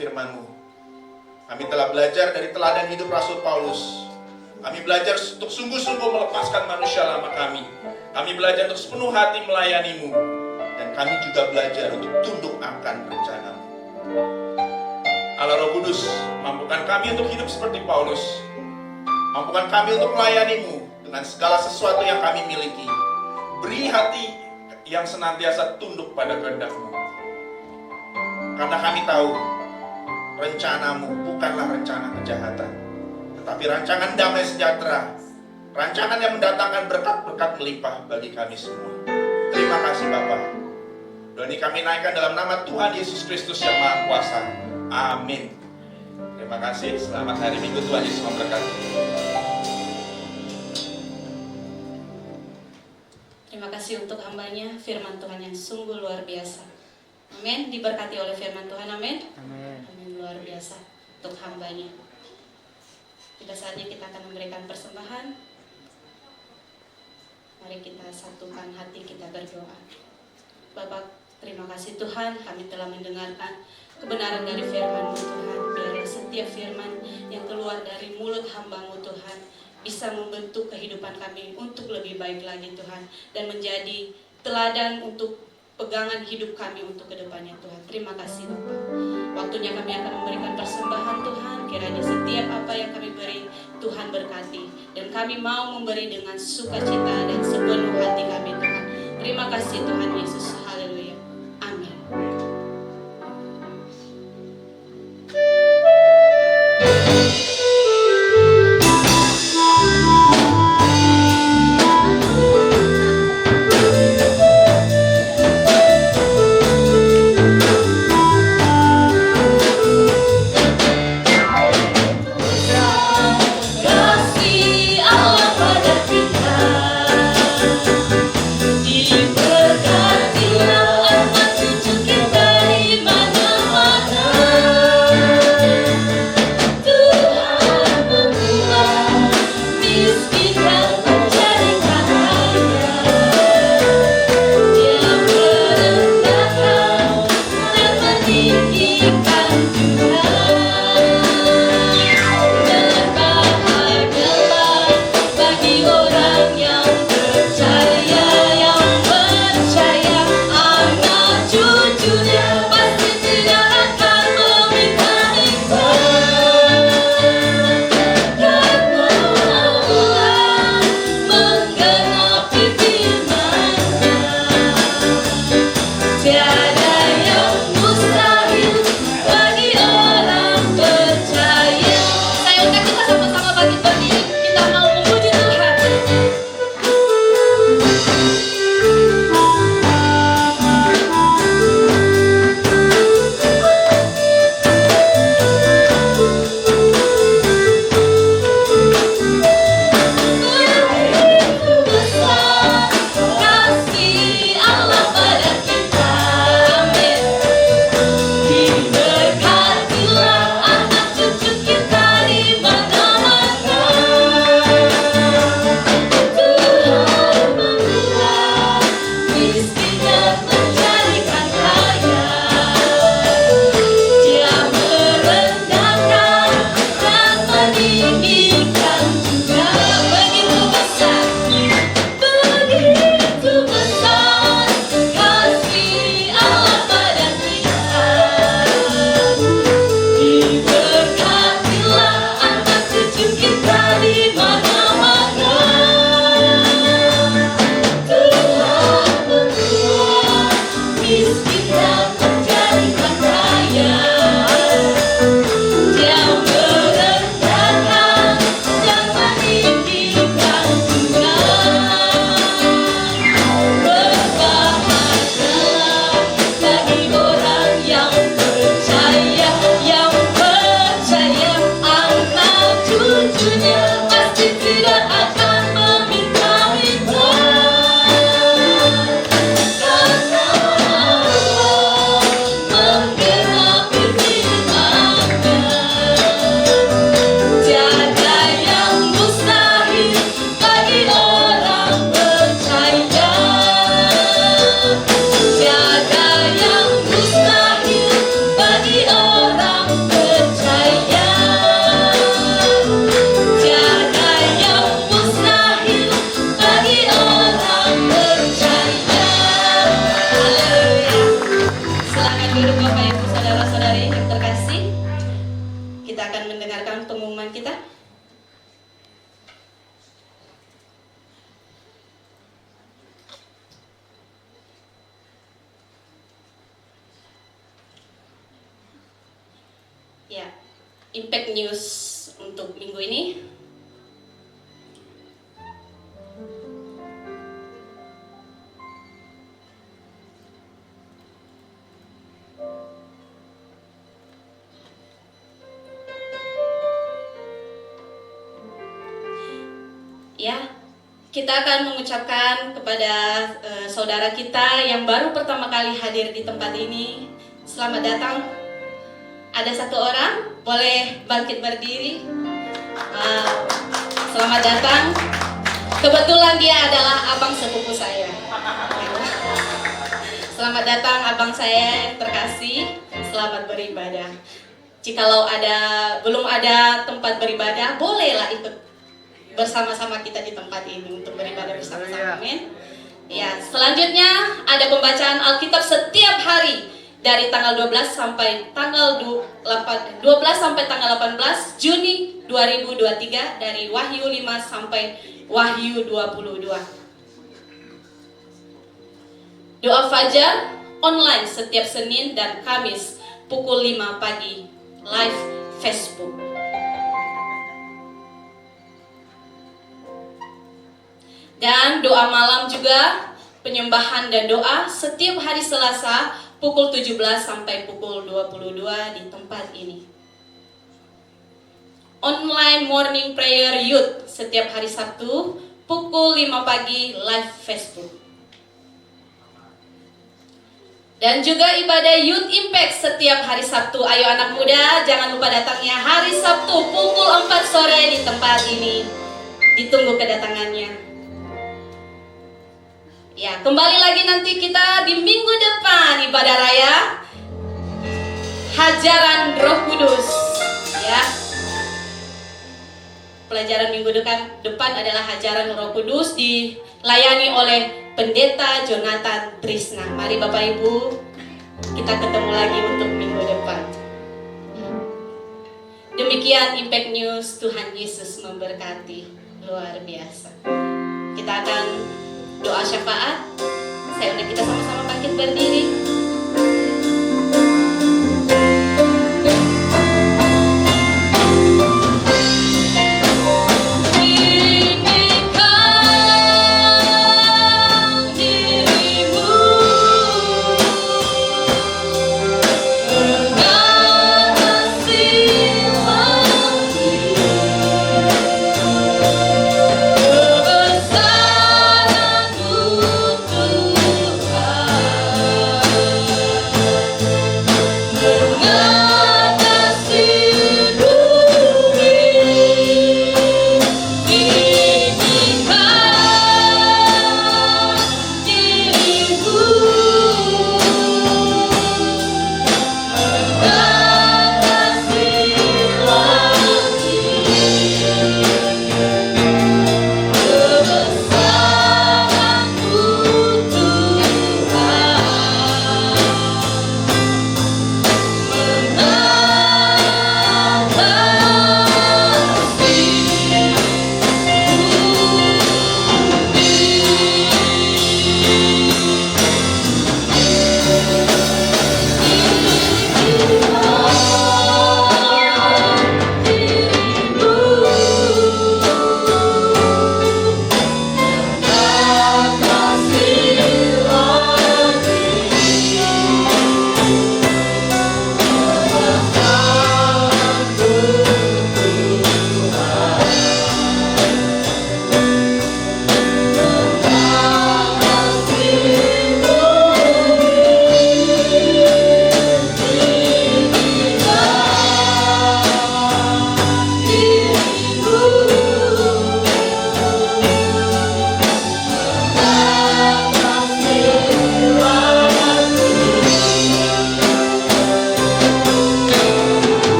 firman-Mu. Kami telah belajar dari teladan hidup Rasul Paulus. Kami belajar untuk sungguh-sungguh melepaskan manusia lama kami. Kami belajar untuk sepenuh hati melayani-Mu. Dan kami juga belajar untuk tunduk akan rencana-Mu. Allah Roh Kudus, mampukan kami untuk hidup seperti Paulus. Mampukan kami untuk melayani-Mu dengan segala sesuatu yang kami miliki. Beri hati yang senantiasa tunduk pada kehendak-Mu. Karena kami tahu, rencana-Mu bukanlah rencana kejahatan, tetapi rancangan damai sejahtera, rancangan yang mendatangkan berkat-berkat melimpah bagi kami semua. Terima kasih Bapa. Doa ini kami naikkan dalam nama Tuhan Yesus Kristus yang Maha Kuasa. Amin. Terima kasih. Selamat hari Minggu. Tuhan Yesus memberkati. Terima kasih untuk hambanya, firman Tuhan yang sungguh luar biasa. Amin. Diberkati oleh firman Tuhan. Amin. Amin. Luar biasa untuk hambanya. Pada saatnya kita akan memberikan persembahan. Mari kita satukan hati, kita berdoa. Bapak, terima kasih Tuhan, kami telah mendengarkan kebenaran dari firman-Mu Tuhan. Biarlah setiap firman yang keluar dari mulut hamba-Mu Tuhan bisa membentuk kehidupan kami untuk lebih baik lagi Tuhan, dan menjadi teladan untuk pegangan hidup kami untuk kedepannya Tuhan. Terima kasih Bapak. Waktunya kami akan memberikan persembahan Tuhan. Kiranya setiap apa yang kami beri Tuhan berkati, dan kami mau memberi dengan sukacita dan sepenuh hati kami Tuhan. Terima kasih Tuhan Yesus. Haleluya. Amin. Kasih Allah pada kita, diberkati meninggikan juga. Begitu besar, begitu besar kasih Allah pada kita. Diberkatilah anak cucu kita di mana-mana. Tuhan membuat miskin dan menjadikan kaya. Dia merendahkan dan meninggikan juga. Berbahagialah bagi orang yang percaya, anak cucunya pasti tidak akan meminta-minta. Karena Allah menggenapi firman-Nya. Tiada yang mustahil bagi orang percaya. Tiada yang mustahil bagi orang percaya. Tiada yang mustahil bagi orang percaya. Haleluya. Silakan duduk Bapak Ibu saudara-saudari yang terkasih. Kita akan mendengarkan pengumuman kita. Ya, Impact News untuk minggu ini. Ya, kita akan mengucapkan kepada saudara kita yang baru pertama kali hadir di tempat ini, selamat datang. Ada satu orang, boleh bangkit berdiri. Selamat datang. Kebetulan dia adalah abang sepupu saya. Selamat datang abang saya yang terkasih. Selamat beribadah. Jikalau belum ada tempat beribadah, bolehlah ikut bersama-sama kita di tempat ini untuk beribadah bersama-sama. Amin. Ya, selanjutnya ada pembacaan Alkitab setiap hari dari tanggal 12 sampai tanggal 18 Juni 2023 dari Wahyu 5 sampai Wahyu 22. Doa fajar online setiap Senin dan Kamis pukul 5 pagi live Facebook. Dan doa malam juga, penyembahan dan doa setiap hari Selasa pukul 17 sampai pukul 22 di tempat ini. Online morning prayer youth setiap hari Sabtu pukul 5 pagi live Facebook. Dan juga ibadah Youth Impact setiap hari Sabtu. Ayo anak muda, jangan lupa datangnya hari Sabtu pukul 4 sore di tempat ini. Ditunggu kedatangannya. Ya, kembali lagi nanti kita di minggu depan ibadah raya Hajaran Roh Kudus. Ya. Pelajaran minggu depan adalah Hajaran Roh Kudus dilayani oleh Pendeta Jonathan Trisna. Mari Bapak Ibu, kita ketemu lagi untuk minggu depan. Demikian Impact News, Tuhan Yesus memberkati luar biasa. Kita akan doa syafaat. Saya undang kita sama-sama bangkit berdiri.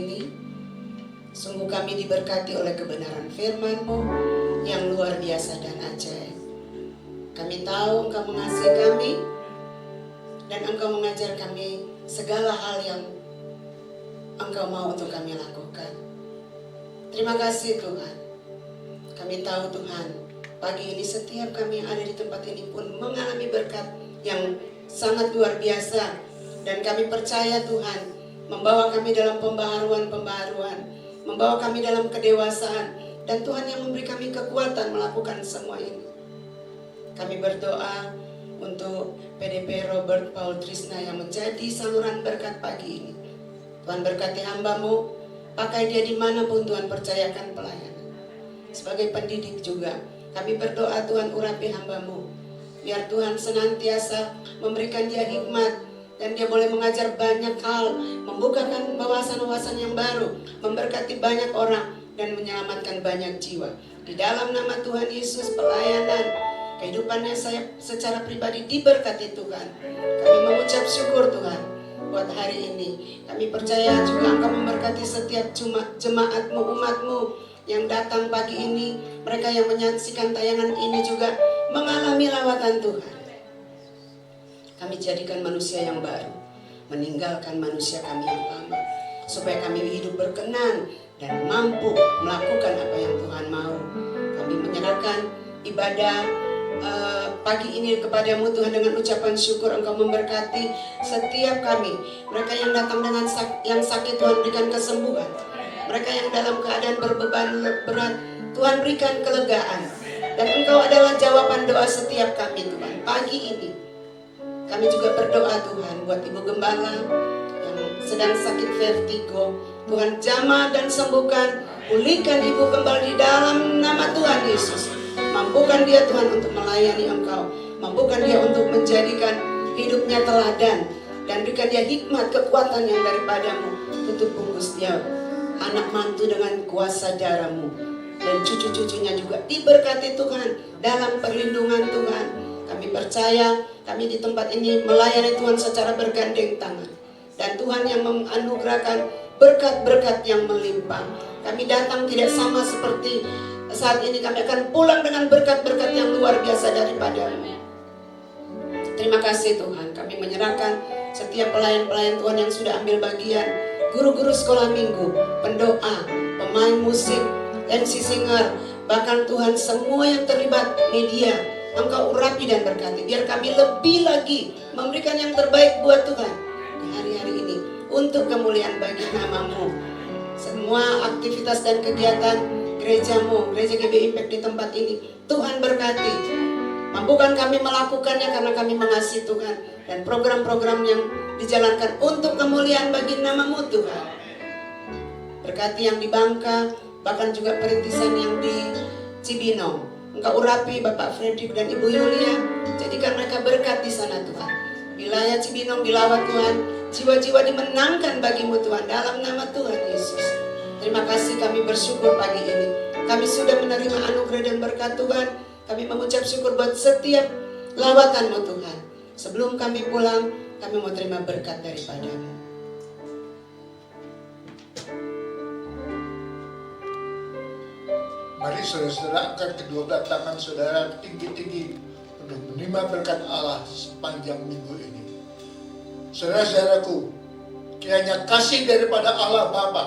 ini. Sungguh kami diberkati oleh kebenaran firman-Mu yang luar biasa dan ajaib. Kami tahu Engkau mengasihi kami dan Engkau mengajar kami segala hal yang Engkau mau untuk kami lakukan. Terima kasih Tuhan. Kami tahu Tuhan, pagi ini setiap kami yang ada di tempat ini pun mengalami berkat yang sangat luar biasa. Dan kami percaya Tuhan membawa kami dalam pembaharuan, membawa kami dalam kedewasaan. Dan Tuhan yang memberi kami kekuatan melakukan semua ini. Kami berdoa untuk PDP Robert Paul Trisna yang menjadi saluran berkat pagi ini. Tuhan berkati hamba-Mu, pakai dia dimanapun Tuhan percayakan pelayanan. Sebagai pendidik juga, kami berdoa Tuhan urapi hamba-Mu. Biar Tuhan senantiasa memberikan dia hikmat dan dia boleh mengajar banyak hal, membukakan wawasan-wawasan yang baru, memberkati banyak orang dan menyelamatkan banyak jiwa. Di dalam nama Tuhan Yesus pelayanan kehidupannya saya secara pribadi diberkati Tuhan. Kami mengucap syukur Tuhan buat hari ini. Kami percaya juga Engkau memberkati setiap jemaat-Mu, umat-Mu yang datang pagi ini. Mereka yang menyaksikan tayangan ini juga mengalami lawatan Tuhan. Kami jadikan manusia yang baru, meninggalkan manusia kami yang lama, supaya kami hidup berkenan dan mampu melakukan apa yang Tuhan mau. Kami menyerahkan ibadah pagi ini kepadamu Tuhan dengan ucapan syukur. Engkau memberkati setiap kami. Mereka yang datang dengan yang sakit Tuhan berikan kesembuhan. Mereka yang dalam keadaan berbeban berat Tuhan berikan kelegaan. Dan Engkau adalah jawaban doa setiap kami Tuhan. Pagi ini kami juga berdoa Tuhan buat Ibu Gembala yang sedang sakit vertigo. Tuhan jamah dan sembuhkan, pulihkan Ibu Gembala di dalam nama Tuhan Yesus. Mampukan dia Tuhan untuk melayani Engkau. Mampukan dia untuk menjadikan hidupnya teladan. Dan berikan dia hikmat, kekuatan yang daripadamu. Tutup bungkus dia anak mantu dengan kuasa darah-Mu. Dan cucu-cucunya juga diberkati Tuhan dalam perlindungan Tuhan. Kami percaya kami di tempat ini melayani Tuhan secara bergandeng tangan. Dan Tuhan yang menganugerahkan berkat-berkat yang melimpah. Kami datang tidak sama seperti saat ini, kami akan pulang dengan berkat-berkat yang luar biasa daripada-Mu. Terima kasih Tuhan. Kami menyerahkan setiap pelayan-pelayan Tuhan yang sudah ambil bagian, guru-guru sekolah minggu, pendoa, pemain musik, MC singer, bahkan Tuhan semua yang terlibat media. Engkau urapi dan berkati. Biar kami lebih lagi memberikan yang terbaik buat Tuhan di hari-hari ini untuk kemuliaan bagi nama-Mu. Semua aktivitas dan kegiatan gereja-Mu, Gereja GB Impact di tempat ini, Tuhan berkati. Mampukan kami melakukannya karena kami mengasihi Tuhan. Dan program-program yang dijalankan untuk kemuliaan bagi nama-Mu Tuhan. Berkati yang di Bangka, bahkan juga perintisan yang di Cibinong. Engkau urapi Bapak Fredrik dan Ibu Yulia. Jadikan mereka berkat di sana Tuhan. Wilayah Cibinong dilawat Tuhan. Jiwa-jiwa dimenangkan bagi-Mu Tuhan dalam nama Tuhan Yesus. Terima kasih, kami bersyukur pagi ini. Kami sudah menerima anugerah dan berkat Tuhan. Kami mengucap syukur buat setiap lawatan-Mu Tuhan. Sebelum kami pulang, kami mau terima berkat daripada-Mu. Mari saudara-saudara angkat kedua belah tangan saudara tinggi-tinggi untuk menerima berkat Allah sepanjang minggu ini. Saudara-saudaraku, kiranya kasih daripada Allah Bapa,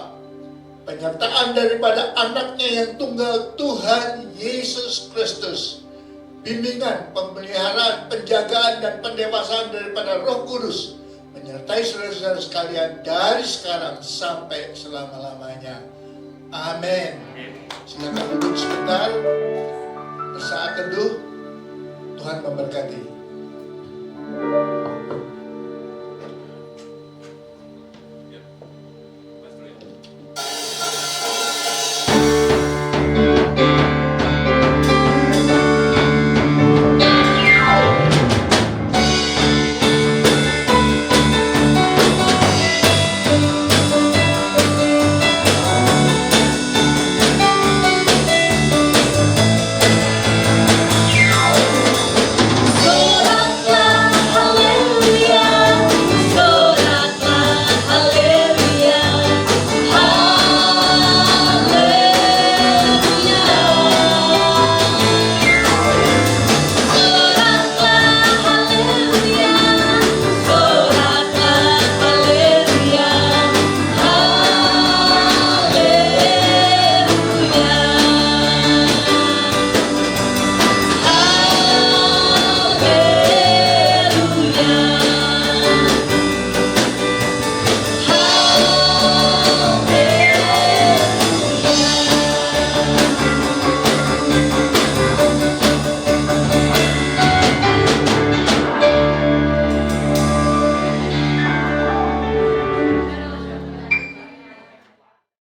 penyertaan daripada anaknya yang tunggal Tuhan Yesus Kristus, bimbingan, pemeliharaan, penjagaan dan pendewasaan daripada Roh Kudus menyertai saudara-saudara sekalian dari sekarang sampai selama-lamanya. Amin. Silakan duduk sebentar. Bersaat teduh. Tuhan memberkati.